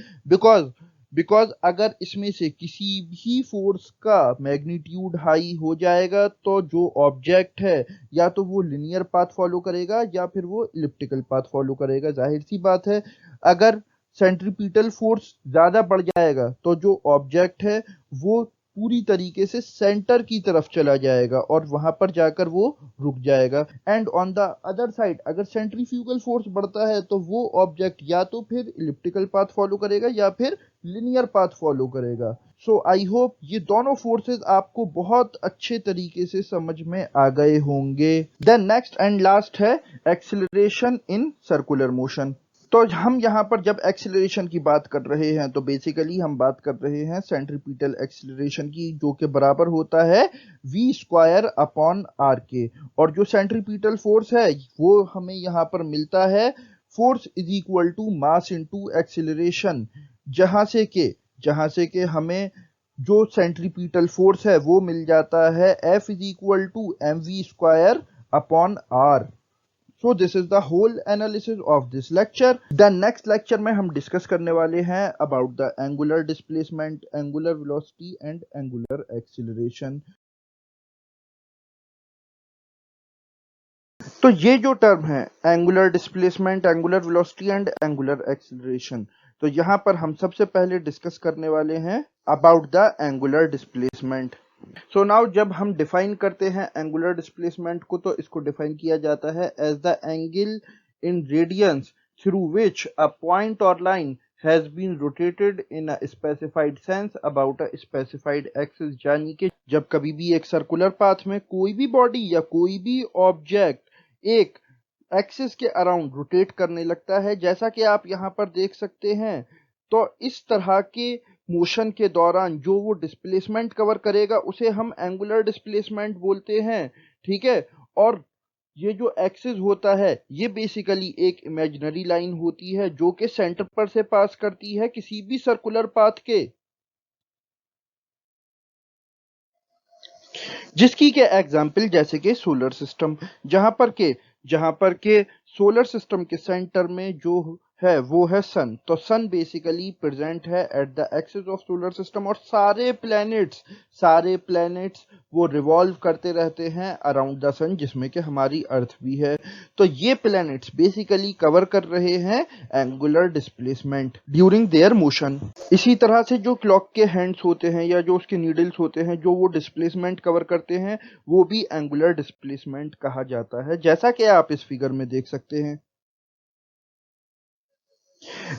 बिकॉज अगर इसमें से किसी भी फोर्स का मैग्नीट्यूड हाई हो जाएगा तो जो ऑब्जेक्ट है या तो वो लिनियर पाथ फॉलो करेगा या फिर वो इलिप्टिकल पाथ फॉलो करेगा। जाहिर सी बात है, अगर सेंट्रीपिटल फोर्स ज्यादा बढ़ जाएगा तो जो ऑब्जेक्ट है वो पूरी तरीके से सेंटर की तरफ चला जाएगा और वहां पर जाकर वो रुक जाएगा। And on the other side अगर सेंट्रीफ्यूगल फोर्स बढ़ता है तो वो ऑब्जेक्ट या तो फिर इलिप्टिकल पाथ फॉलो करेगा या फिर लिनियर पाथ फॉलो करेगा। सो आई होप ये दोनों फोर्सेस आपको बहुत अच्छे तरीके से समझ में आ गए होंगे। देन नेक्स्ट एंड लास्ट है एक्सीलरेशन इन सर्कुलर मोशन। तो हम यहाँ पर जब एक्सीलरेशन की बात कर रहे हैं तो बेसिकली हम बात कर रहे हैं सेंट्रीपिटल एक्सीलरेशन की, जो कि बराबर होता है v स्क्वायर अपॉन आर के। और जो सेंट्रीपिटल फोर्स है वो हमें यहाँ पर मिलता है force is equal to mass into acceleration, जहां से के हमें जो सेंट्रीपिटल फोर्स है वो मिल जाता है F is equal to mv square upon R. So this is the whole analysis of this lecture. The next lecture में हम डिस्कस करने वाले हैं about the angular displacement, angular velocity and angular acceleration. तो ये जो टर्म है angular displacement, angular velocity and angular acceleration, तो यहाँ पर हम सबसे पहले डिस्कस करने वाले हैं about the angular displacement. So now जब हम डिफाइन करते हैं एंगुलर डिस्प्लेसमेंट को, तो इसको डिफाइन किया जाता है as the angle in radians through which a point और line has been rotated in a specified sense about a specified axis. यानी कि जब कभी भी एक सर्कुलर पाथ में कोई भी बॉडी या कोई भी ऑब्जेक्ट एक एक्सिस के अराउंड रोटेट करने लगता है, जैसा कि आप यहाँ पर देख सकते हैं, तो इस तरह के मोशन के दौरान जो वो डिस्प्लेसमेंट कवर करेगा उसे हम एंगुलर डिस्प्लेसमेंट बोलते हैं, ठीक है। और ये जो एक्सिस होता है ये बेसिकली एक इमेजिनरी लाइन होती है जो कि सेंटर पर से पास करती है किसी भी सर्कुलर पाथ के, जिसकी के एग्जाम्पल जैसे कि सोलर सिस्टम, जहां पर के सोलर सिस्टम के सेंटर में जो है वो है सन। तो सन बेसिकली प्रेजेंट है at the axis of solar system, और सारे प्लैनेट्स वो रिवॉल्व करते रहते हैं अराउंड द सन, जिसमें कि हमारी अर्थ भी है। तो ये प्लैनेट्स बेसिकली कवर कर रहे हैं angular displacement during their motion. इसी तरह से जो क्लॉक के हैंड्स होते हैं या जो उसके नीडल्स होते हैं जो वो डिस्प्लेसमेंट कवर करते हैं, वो भी एंगुलर डिस्प्लेसमेंट कहा जाता है, जैसा कि आप इस फिगर में देख सकते हैं।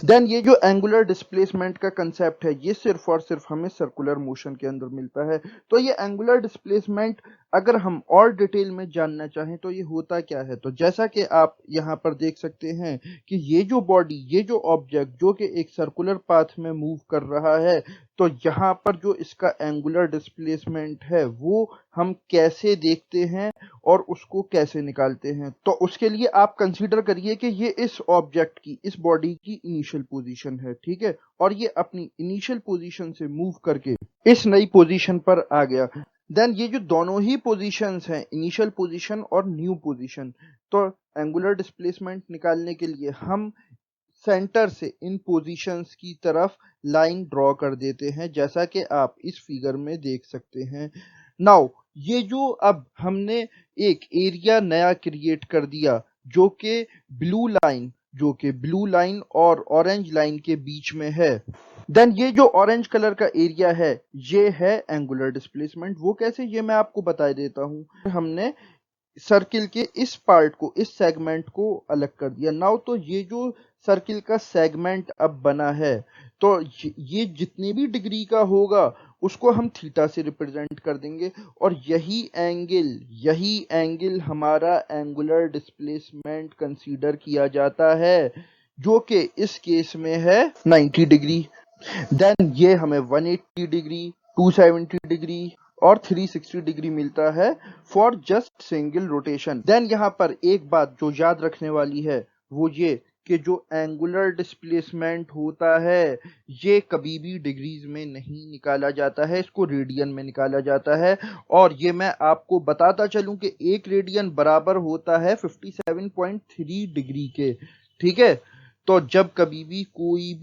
देन ये जो एंगुलर डिस्प्लेसमेंट का कंसेप्ट है ये सिर्फ और सिर्फ हमें सर्कुलर मोशन के अंदर मिलता है। तो ये एंगुलर डिस्प्लेसमेंट अगर हम और डिटेल में जानना चाहें तो ये होता क्या है, तो जैसा कि आप यहाँ पर देख सकते हैं कि ये जो बॉडी, ये जो ऑब्जेक्ट जो कि एक सर्कुलर पाथ में मूव कर रहा है, तो यहाँ पर जो इसका एंगुलर डिस्प्लेसमेंट है वो हम कैसे देखते हैं और उसको कैसे निकालते हैं। तो उसके लिए आप कंसीडर करिए कि ये इस ऑब्जेक्ट की, इस बॉडी की इनिशियल पोजीशन है, ठीक है, और ये अपनी इनिशियल पोजीशन से मूव करके इस नई पोजीशन पर आ गया। देन ये जो दोनों ही पोजीशंस हैं, इनिशियल पोजीशन और न्यू पोजीशन, तो एंगुलर डिस्प्लेसमेंट निकालने के लिए हम सेंटर से इन पोजीशंस की तरफ लाइन ड्रॉ कर देते हैं, जैसा कि आप इस फिगर में देख सकते हैं। नाउ ये जो अब हमने एक एरिया नया क्रिएट कर दिया जो कि ब्लू लाइन और ऑरेंज लाइन के बीच में है, देन ये जो ऑरेंज कलर का एरिया है ये है एंगुलर डिस्प्लेसमेंट। वो कैसे, ये मैं आपको बता देता हूं। हमने सर्किल के इस पार्ट को, इस सेगमेंट को अलग कर दिया। नाउ तो ये जो सर्किल का सेगमेंट अब बना है, तो ये जितनी भी डिग्री का होगा उसको हम थीटा से रिप्रेजेंट कर देंगे, और यही एंगल हमारा एंगुलर डिस्प्लेसमेंट कंसीडर किया जाता है, जो कि इस केस में है 90 डिग्री। देन ये हमें 180 डिग्री, 270 डिग्री और 360 डिग्री मिलता है for just single rotation. Then यहाँ पर एक बात जो याद रखने वाली है वो ये कि जो एंगुलर डिस्प्लेसमेंट होता है ये कभी भी डिग्रीज में नहीं निकाला जाता है, इसको रेडियन में निकाला जाता है। और ये मैं आपको बताता चलूं कि एक रेडियन बराबर होता है 57.3 डिग्री के, ठीक है। तो जब कभी भी कोई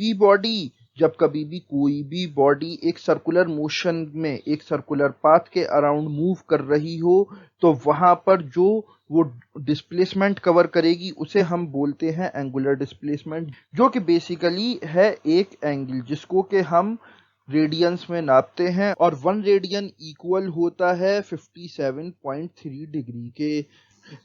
भी बॉडी एक सर्कुलर मोशन में, एक सर्कुलर पाथ के अराउंड मूव कर रही हो, तो वहां पर जो वो डिस्प्लेसमेंट कवर करेगी उसे हम बोलते हैं एंगुलर डिस्प्लेसमेंट, जो कि बेसिकली है एक एंगल जिसको कि हम रेडियंस में नापते हैं, और 1 रेडियन इक्वल होता है 57.3 डिग्री के।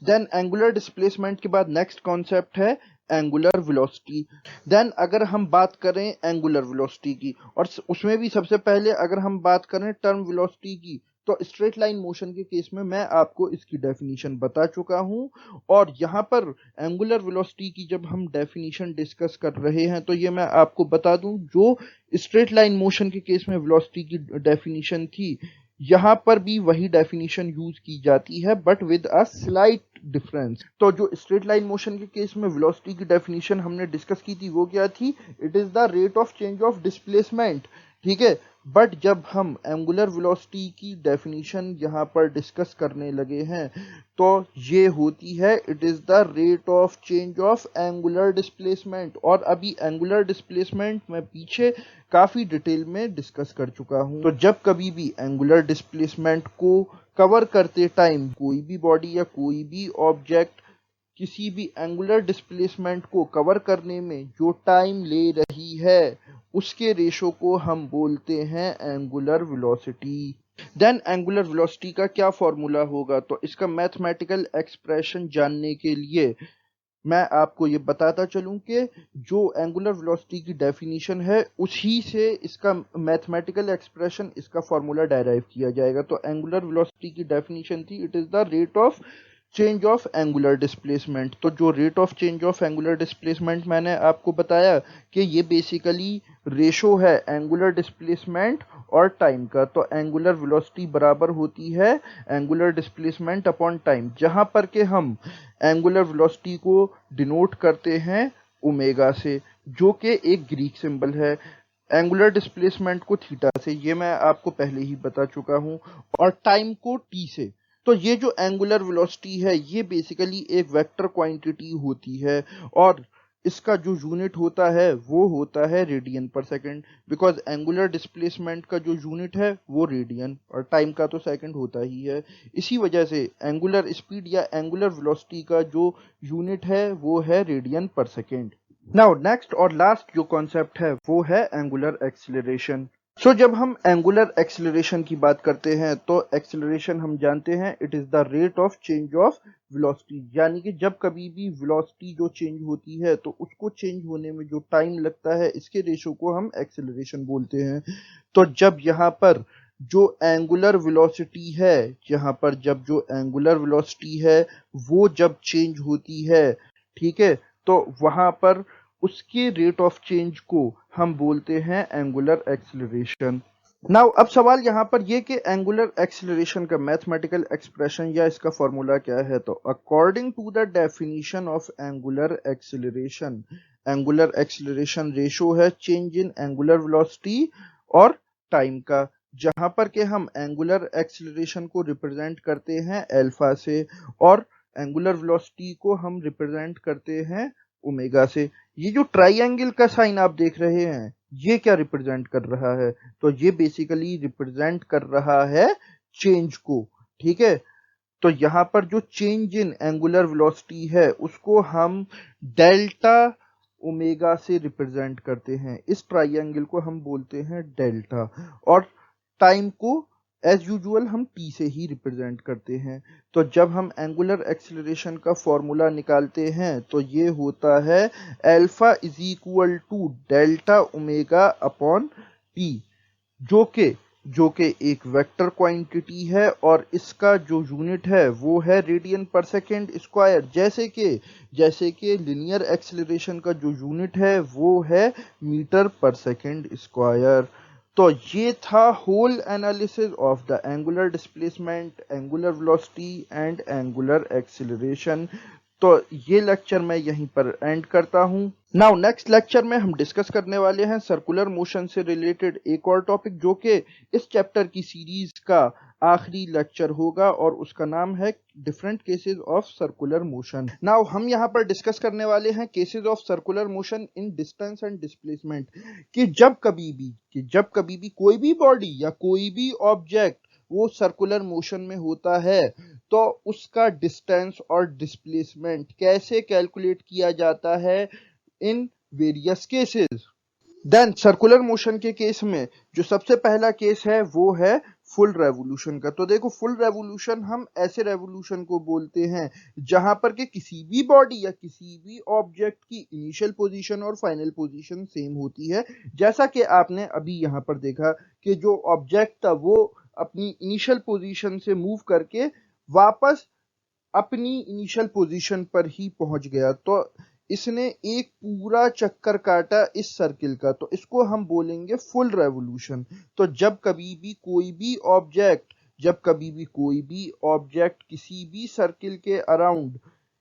देन एंगुलर डिस्प्लेसमेंट के बाद नेक्स्ट कॉन्सेप्ट है एंगुलर वेलोसिटी। देन अगर हम बात करें एंगुलर वेलोसिटी की, और उसमें भी सबसे पहले अगर हम बात करें टर्म वेलोसिटी की, तो स्ट्रेट लाइन मोशन के केस में मैं आपको इसकी डेफिनेशन बता चुका हूं, और यहाँ पर एंगुलर वेलोसिटी की जब हम डेफिनेशन डिस्कस कर रहे हैं तो ये मैं आपको बता दूं, जो स्ट्रेट लाइन मोशन के केस में वेलोसिटी की डेफिनेशन थी, यहाँ पर भी वही डेफिनेशन यूज की जाती है but with a slight difference. तो जो स्ट्रेट लाइन मोशन के केस में वेलोसिटी की डेफिनेशन हमने डिस्कस की थी वो क्या थी? It is the rate of change of displacement, ठीक है। बट जब हम एंगुलर वेलोसिटी की डेफिनेशन यहाँ पर डिस्कस करने लगे हैं तो ये होती है it is the rate of change of angular displacement. और अभी एंगुलर डिस्प्लेसमेंट मैं पीछे काफी डिटेल में डिस्कस कर चुका हूं। तो जब कभी भी एंगुलर डिस्प्लेसमेंट को कवर करते टाइम कोई भी बॉडी या कोई भी ऑब्जेक्ट किसी भी एंगुलर डिस्प्लेसमेंट को कवर करने में जो टाइम ले रही है उसके रेशो को हम बोलते हैं angular velocity. Then angular velocity का क्या फॉर्मूला होगा? तो इसका मैथमेटिकल एक्सप्रेशन जानने के लिए मैं आपको ये बताता चलूं कि जो एंगुलर वेलोसिटी की डेफिनेशन है उसी से इसका मैथमेटिकल एक्सप्रेशन, इसका फॉर्मूला डेराइव किया जाएगा। तो एंगुलर वेलोसिटी की डेफिनेशन थी it is the rate of change of angular displacement. तो जो rate of change of angular displacement मैंने आपको बताया कि ये बेसिकली रेशो है एंगुलर डिस्प्लेसमेंट और टाइम का। तो एंगुलर वेलोसिटी बराबर होती है एंगुलर डिस्प्लेसमेंट अपॉन टाइम, जहां पर के हम एंगुलर वेलोसिटी को डिनोट करते हैं ओमेगा से, जो कि एक ग्रीक सिंबल है। एंगुलर डिस्प्लेसमेंट को थीटा से, ये मैं आपको पहले ही बता चुका हूं, और टाइम को टी से। तो ये जो एंगुलर वेलोसिटी है ये बेसिकली एक वेक्टर क्वांटिटी होती है, और इसका जो यूनिट होता है वो होता है रेडियन पर सेकंड, बिकॉज एंगुलर डिस्प्लेसमेंट का जो यूनिट है वो रेडियन और टाइम का तो सेकंड होता ही है। इसी वजह से एंगुलर स्पीड या एंगुलर वेलोसिटी का जो यूनिट है वो है रेडियन पर सेकंड। नाउ नेक्स्ट और लास्ट जो कॉन्सेप्ट है वो है एंगुलर एक्सीलरेशन। जब हम एंगुलर एक्सीलरेशन की बात करते हैं तो एक्सीलरेशन हम जानते हैं it is the rate of change of velocity, यानी कि जब कभी भी वेलोसिटी जो चेंज होती है तो उसको चेंज होने में जो टाइम लगता है इसके रेशो को हम एक्सीलरेशन बोलते हैं। तो जब यहाँ पर जो एंगुलर वेलोसिटी है, यहाँ पर जब जो एंगुलर वेलोसिटी है वो जब चेंज होती है, ठीक है, तो वहां पर उसके रेट ऑफ चेंज को हम बोलते हैं एंगुलर एक्सीलरेशन। नाउ अब सवाल यहाँ पर ये कि एंगुलर एक्सीलरेशन का मैथमेटिकल एक्सप्रेशन या इसका फॉर्मूला क्या है? तो according to the definition of angular acceleration ratio है चेंज इन एंगुलर वेलोसिटी और टाइम का, जहां पर के हम एंगुलर एक्सीलरेशन को रिप्रेजेंट करते हैं अल्फा से और एंगुलर वेलोसिटी को हम रिप्रेजेंट करते हैं ओमेगा से। ये जो ट्राइंगल का साइन आप देख रहे हैं ये क्या रिप्रेजेंट कर रहा है? तो ये बेसिकली रिप्रेजेंट कर रहा है चेंज को, ठीक है। तो यहाँ पर जो चेंज इन एंगुलर वेलोसिटी है उसको हम डेल्टा ओमेगा से रिप्रेजेंट करते हैं। इस ट्राइंगल को हम बोलते हैं डेल्टा, और टाइम को एज यूजुअल हम टी से ही रिप्रेजेंट करते हैं। तो जब हम एंगुलर एक्सीलरेशन का फॉर्मूला निकालते हैं तो ये होता है alpha is equal to delta omega upon T, जो कि एक वेक्टर क्वांटिटी है और इसका जो यूनिट है वो है रेडियन पर सेकेंड स्क्वायर, जैसे कि लिनियर एक्सीलरेशन का जो यूनिट है वो है मीटर पर सेकेंड स्क्वायर। तो ये था whole analysis of the angular displacement, angular velocity and angular acceleration. तो ये लेक्चर मैं यहीं पर एंड करता हूं। नाउ नेक्स्ट लेक्चर में हम डिस्कस करने वाले हैं सर्कुलर मोशन से रिलेटेड एक और टॉपिक, जो कि इस चैप्टर की सीरीज का आखिरी लेक्चर होगा और उसका नाम है different cases of circular motion. Now हम यहाँ पर डिस्कस करने वाले हैं cases of circular motion in distance and displacement, कि जब कभी भी कोई भी बॉडी या कोई भी ऑब्जेक्ट वो सर्कुलर मोशन में होता है तो उसका डिस्टेंस और डिस्प्लेसमेंट कैसे कैलकुलेट किया जाता है in various cases. Then circular motion के केस में जो सबसे पहला केस है वो है फुल रेवोल्यूशन का। तो देखो, फुल रेवोल्यूशन हम ऐसे रेवोल्यूशन को बोलते हैं जहां पर के किसी भी बॉडी या किसी भी ऑब्जेक्ट की इनिशियल पोजीशन और फाइनल पोजीशन सेम होती है। जैसा कि आपने अभी यहां पर देखा कि जो ऑब्जेक्ट था वो अपनी इनिशियल पोजीशन से मूव करके वापस अपनी इनिशियल पोजीशन पर ही पहुंच गया। तो इसने एक पूरा चक्कर काटा इस सर्किल का, तो इसको हम बोलेंगे फुल रेवोल्यूशन। तो जब कभी भी कोई भी ऑब्जेक्ट किसी भी सर्किल के अराउंड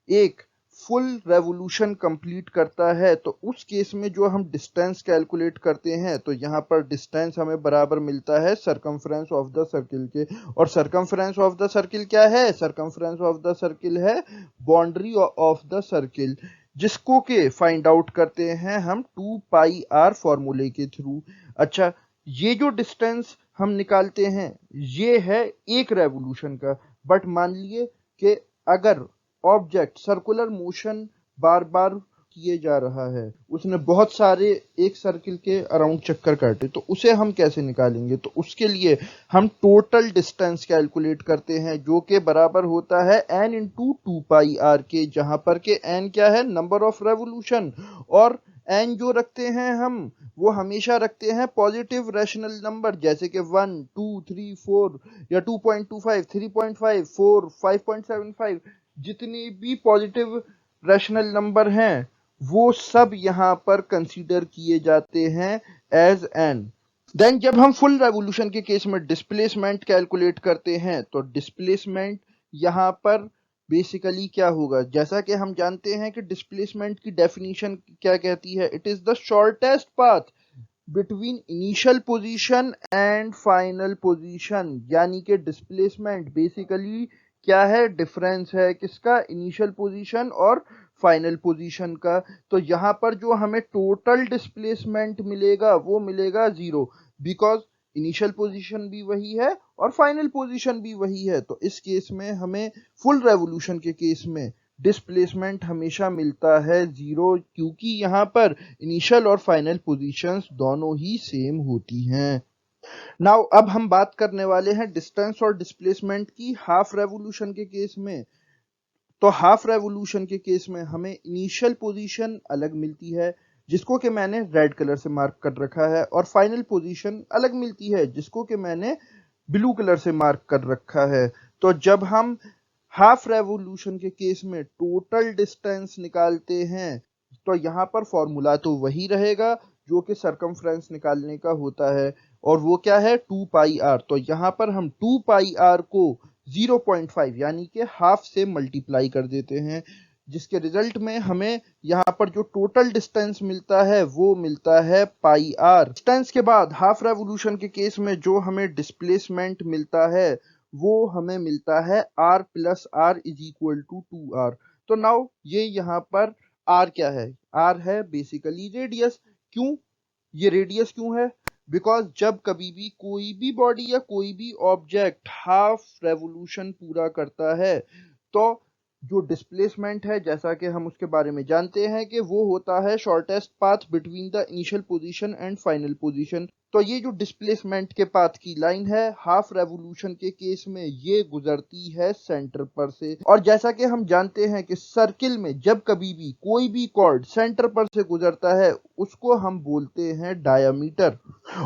एक फुल रेवोल्यूशन कंप्लीट करता है, तो उस केस में जो हम डिस्टेंस कैलकुलेट करते हैं, तो यहाँ पर डिस्टेंस हमें बराबर मिलता है सरकमफ्रेंस ऑफ द सर्किल के। और सरकमफ्रेंस ऑफ द सर्किल क्या है? सरकमफ्रेंस ऑफ द सर्किल है बाउंड्री ऑफ द सर्किल, जिसको के फाइंड आउट करते हैं हम 2 पाई आर फॉर्मूले के थ्रू। अच्छा, ये जो डिस्टेंस हम निकालते हैं ये है एक रेवोल्यूशन का। बट मान लिए कि अगर ऑब्जेक्ट सर्कुलर मोशन बार बार किए जा रहा है, उसने बहुत सारे एक सर्किल के अराउंड चक्कर काटे, तो उसे हम कैसे निकालेंगे? तो उसके लिए हम टोटल डिस्टेंस कैलकुलेट करते हैं, जो कि बराबर होता है n इंटू 2 पाई आर के, जहां पर के n क्या है? नंबर ऑफ रेवोल्यूशन, और n जो रखते हैं हम वो हमेशा रखते हैं पॉजिटिव रैशनल नंबर, जैसे कि 1 2 3 4 या 2.25 3.5 4 5.75, जितने भी पॉजिटिव रैशनल नंबर हैं वो सब यहाँ पर कंसीडर किए जाते हैं एज एन। देन जब हम फुल रेवोल्यूशन के केस में डिस्प्लेसमेंट कैलकुलेट करते हैं, तो डिस्प्लेसमेंट यहाँ पर बेसिकली क्या होगा? जैसा कि हम जानते हैं कि डिस्प्लेसमेंट की डेफिनेशन क्या कहती है? It is the shortest path between initial position and final position. यानी कि डिस्प्लेसमेंट बेसिकली क्या है? डिफरेंस है किसका? इनिशियल पोजीशन और फाइनल पोजीशन का। तो यहाँ पर जो हमें टोटल डिस्प्लेसमेंट मिलेगा वो मिलेगा 0, बिकॉज इनिशियल पोजीशन भी वही है और फाइनल पोजीशन भी वही है। तो इस केस में हमें फुल रेवोल्यूशन के केस में डिस्प्लेसमेंट हमेशा मिलता है 0, क्योंकि यहाँ पर इनिशियल और फाइनल पोजीशंस दोनों ही सेम होती हैं। नाउ अब हम बात करने वाले हैं डिस्टेंस और डिस्प्लेसमेंट की हाफ रेवोल्यूशन के केस में। तो हाफ रेवोल्यूशन के केस में हमें इनिशियल पोजीशन अलग मिलती है, जिसको कि मैंने रेड कलर से मार्क कर रखा है, और फाइनल पोजीशन अलग मिलती है, जिसको कि मैंने ब्लू कलर से मार्क कर रखा है। तो जब हम हाफ रेवोल्यूशन के केस में टोटल डिस्टेंस निकालते हैं, तो यहाँ पर फॉर्मूला तो वही रहेगा जो कि सरकमफ्रेंस निकालने का होता है, और वो क्या है? 2 पाई आर। तो यहाँ पर हम 2 पाई आर को 0.5 यानी कि हाफ से मल्टीप्लाई कर देते हैं, जिसके रिजल्ट में हमें यहाँ पर जो टोटल डिस्टेंस मिलता है वो मिलता है पाई आर। डिस्टेंस के बाद हाफ रेवोल्यूशन के केस में जो हमें डिस्प्लेसमेंट मिलता है वो हमें मिलता है r plus R is equal to 2r। तो नाउ ये यहाँ पर r क्या है? r है बेसिकली रेडियस। क्यों ये रेडियस क्यों है? बिकॉज जब कभी भी कोई भी बॉडी या कोई भी ऑब्जेक्ट हाफ रेवोल्यूशन पूरा करता है, तो जो डिस्प्लेसमेंट है, जैसा कि हम उसके बारे में जानते हैं कि वो होता है shortest path between the initial position and final position. तो ये जो डिस्प्लेसमेंट के पाथ की लाइन है हाफ रेवोल्यूशन के केस में ये गुजरती है सेंटर पर से। और जैसा कि हम जानते हैं कि सर्किल में जब कभी भी कोई भी कॉर्ड सेंटर पर से गुजरता है उसको हम बोलते हैं डायामीटर।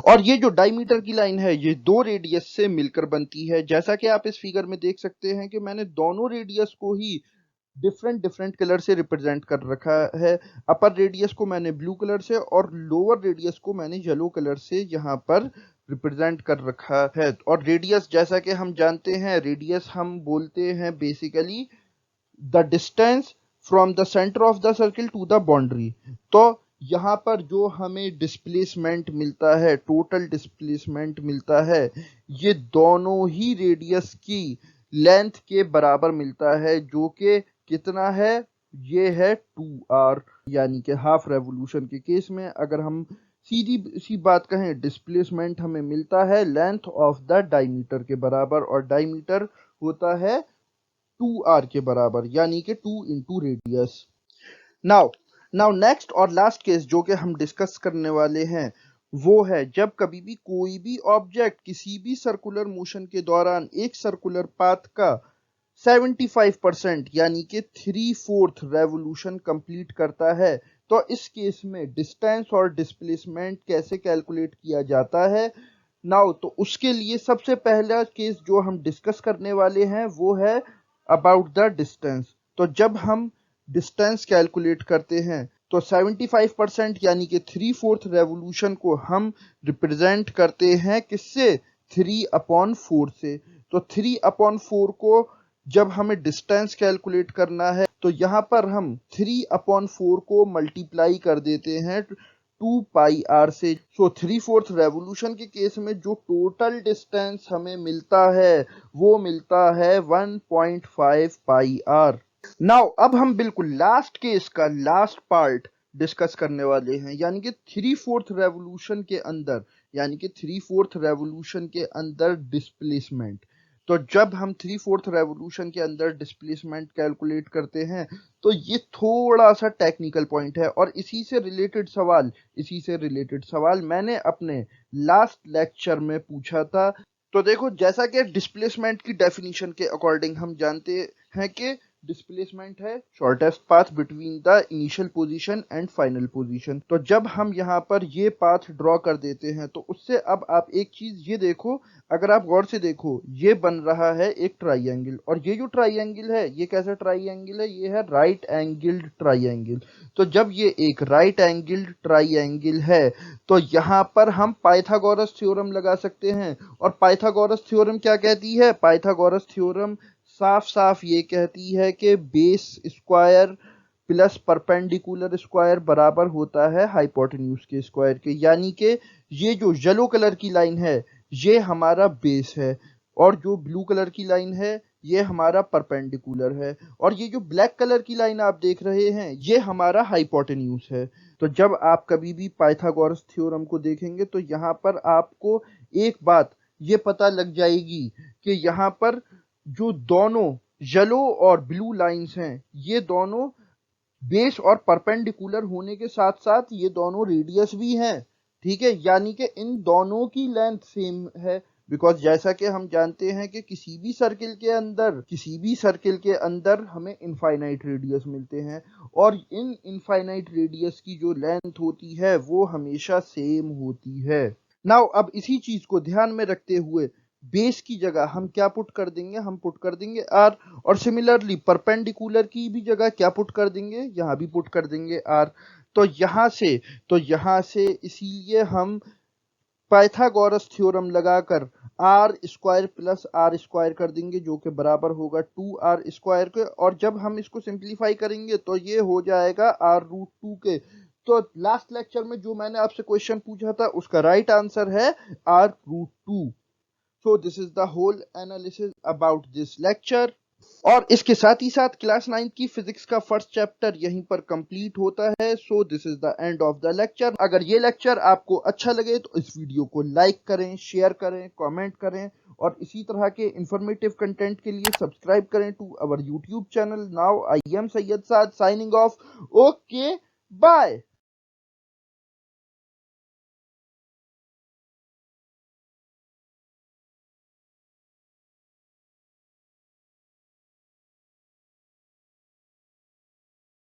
और ये जो डायमीटर की लाइन है ये दो रेडियस से मिलकर बनती है। जैसा कि आप इस फिगर में देख सकते हैं कि मैंने दोनों रेडियस को ही डिफरेंट कलर से रिप्रेजेंट कर रखा है। अपर रेडियस को मैंने ब्लू कलर से और लोअर रेडियस को मैंने येलो कलर से यहाँ पर रिप्रेजेंट कर रखा है। और रेडियस जैसा कि हम जानते हैं, रेडियस हम बोलते हैं basically the distance from the centre of the circle to the boundary. तो यहाँ पर जो हमें डिस्प्लेसमेंट मिलता है, टोटल डिस्प्लेसमेंट मिलता है, ये दोनों ही रेडियस की लेंथ के बराबर मिलता है, जो कि कितना है? ये है 2r। यानी कि हाफ रेवोल्यूशन के केस में अगर हम सीधी सी बात कहें, डिस्प्लेसमेंट हमें मिलता है लेंथ ऑफ द डायमीटर के बराबर, और डायमीटर होता है 2r के बराबर, यानी कि 2 इंटू रेडियस। नाउ नेक्स्ट और लास्ट केस जो कि हम डिस्कस करने वाले हैं वो है जब कभी भी कोई भी ऑब्जेक्ट किसी भी सर्कुलर मोशन के दौरान एक सर्कुलर पाथ का 75% यानी कि 3/4 रेवोल्यूशन कंप्लीट करता है। तो इस केस में डिस्टेंस और डिस्प्लेसमेंट कैसे कैलकुलेट किया जाता है? नाउ तो उसके लिए सबसे पहला केस जो हम डिस्कस करने वाले हैं वो है अबाउट द डिस्टेंस। तो जब हम डिस्टेंस कैलकुलेट करते हैं तो 75% यानी कि 3/4 रेवोल्यूशन को हम रिप्रेजेंट करते हैं किससे, 3/4 से। तो 3/4 को जब हमें डिस्टेंस कैलकुलेट करना है तो यहाँ पर हम 3/4 को मल्टीप्लाई कर देते हैं 2πr से। सो 3/4 रेवोल्यूशन के केस में जो टोटल डिस्टेंस हमें मिलता है वो मिलता है 1.5 पाई आर। नाउ अब हम बिल्कुल लास्ट केस का लास्ट पार्ट डिस्कस करने वाले हैं, यानी कि 3/4 रेवोल्यूशन के अंदर, यानी कि 3/4 रेवोल्यूशन के अंदर डिस्प्लेसमेंट। तो जब हम 3/4 रेवोल्यूशन के अंदर डिस्प्लेसमेंट कैलकुलेट करते हैं तो ये थोड़ा सा टेक्निकल पॉइंट है, और इसी से रिलेटेड सवाल मैंने अपने लास्ट लेक्चर में पूछा था। तो देखो, जैसा कि डिस्प्लेसमेंट की डेफिनेशन के अकॉर्डिंग हम जानते हैं कि डिस्प्लेसमेंट है shortest path between the initial position and final position. तो जब हम यहाँ पर ये पाथ ड्रॉ कर देते हैं तो उससे अब आप एक चीज ये देखो, अगर आप गौर से देखो ये बन रहा है एक ट्राइंगल, और ये जो ट्राइंगल है ये कैसा ट्राइंगल है, ये है राइट एंगल्ड ट्राइंगल। तो जब ये एक राइट एंगल्ड ट्राइंगल है तो यहाँ पर हम पाइथागोरस थ्योरम लगा सकते हैं। और पाइथागोरस थ्योरम क्या कहती है, पाइथागोरस थ्योरम साफ साफ ये कहती है कि base square plus perpendicular square बराबर होता है हाइपोटेन्यूज के स्क्वायर के। यानी कि ये जो येलो कलर की लाइन है ये हमारा बेस है, और जो ब्लू कलर की लाइन है ये हमारा परपेंडिकुलर है, और ये जो ब्लैक कलर की लाइन आप देख रहे हैं ये हमारा हाइपोटेन्यूज है। तो जब आप कभी भी पाइथागोरस थ्योरम को देखेंगे तो यहाँ पर आपको एक बात ये पता लग जाएगी कि यहाँ पर जो दोनों येलो और ब्लू लाइंस हैं ये दोनों बेस और परपेंडिकुलर होने के साथ साथ ये दोनों रेडियस भी हैं। ठीक है, यानी कि इन दोनों की लेंथ सेम है, बिकॉज जैसा कि हम जानते हैं कि किसी भी सर्किल के अंदर हमें इनफाइनाइट रेडियस मिलते हैं, और इन इनफाइनाइट रेडियस की जो लेंथ होती है वो हमेशा सेम होती है। नाउ अब इसी चीज को ध्यान में रखते हुए बेस की जगह हम क्या पुट कर देंगे, हम पुट कर देंगे आर, और सिमिलरली परपेंडिकुलर की भी जगह क्या पुट कर देंगे, यहाँ भी पुट कर देंगे आर। तो यहाँ से इसीलिए हम पाइथागोरस थ्योरम लगाकर R square plus R square कर देंगे जो कि बराबर होगा 2r स्क्वायर के, और जब हम इसको सिंप्लीफाई करेंगे तो ये हो जाएगा r√2 के। तो लास्ट लेक्चर में जो मैंने आपसे क्वेश्चन पूछा था उसका राइट आंसर है r√2। So this is the whole analysis about this lecture, और इसके साथ ही साथ क्लास 9 की फिजिक्स का फर्स्ट चैप्टर यहीं पर कंप्लीट होता है। सो this is the end of the lecture. अगर ये लेक्चर आपको अच्छा लगे तो इस वीडियो को लाइक करें, शेयर करें, कमेंट करें, और इसी तरह के इंफॉर्मेटिव कंटेंट के लिए सब्सक्राइब करें to our YouTube channel. Now I am Syed Saad signing off. Okay, bye.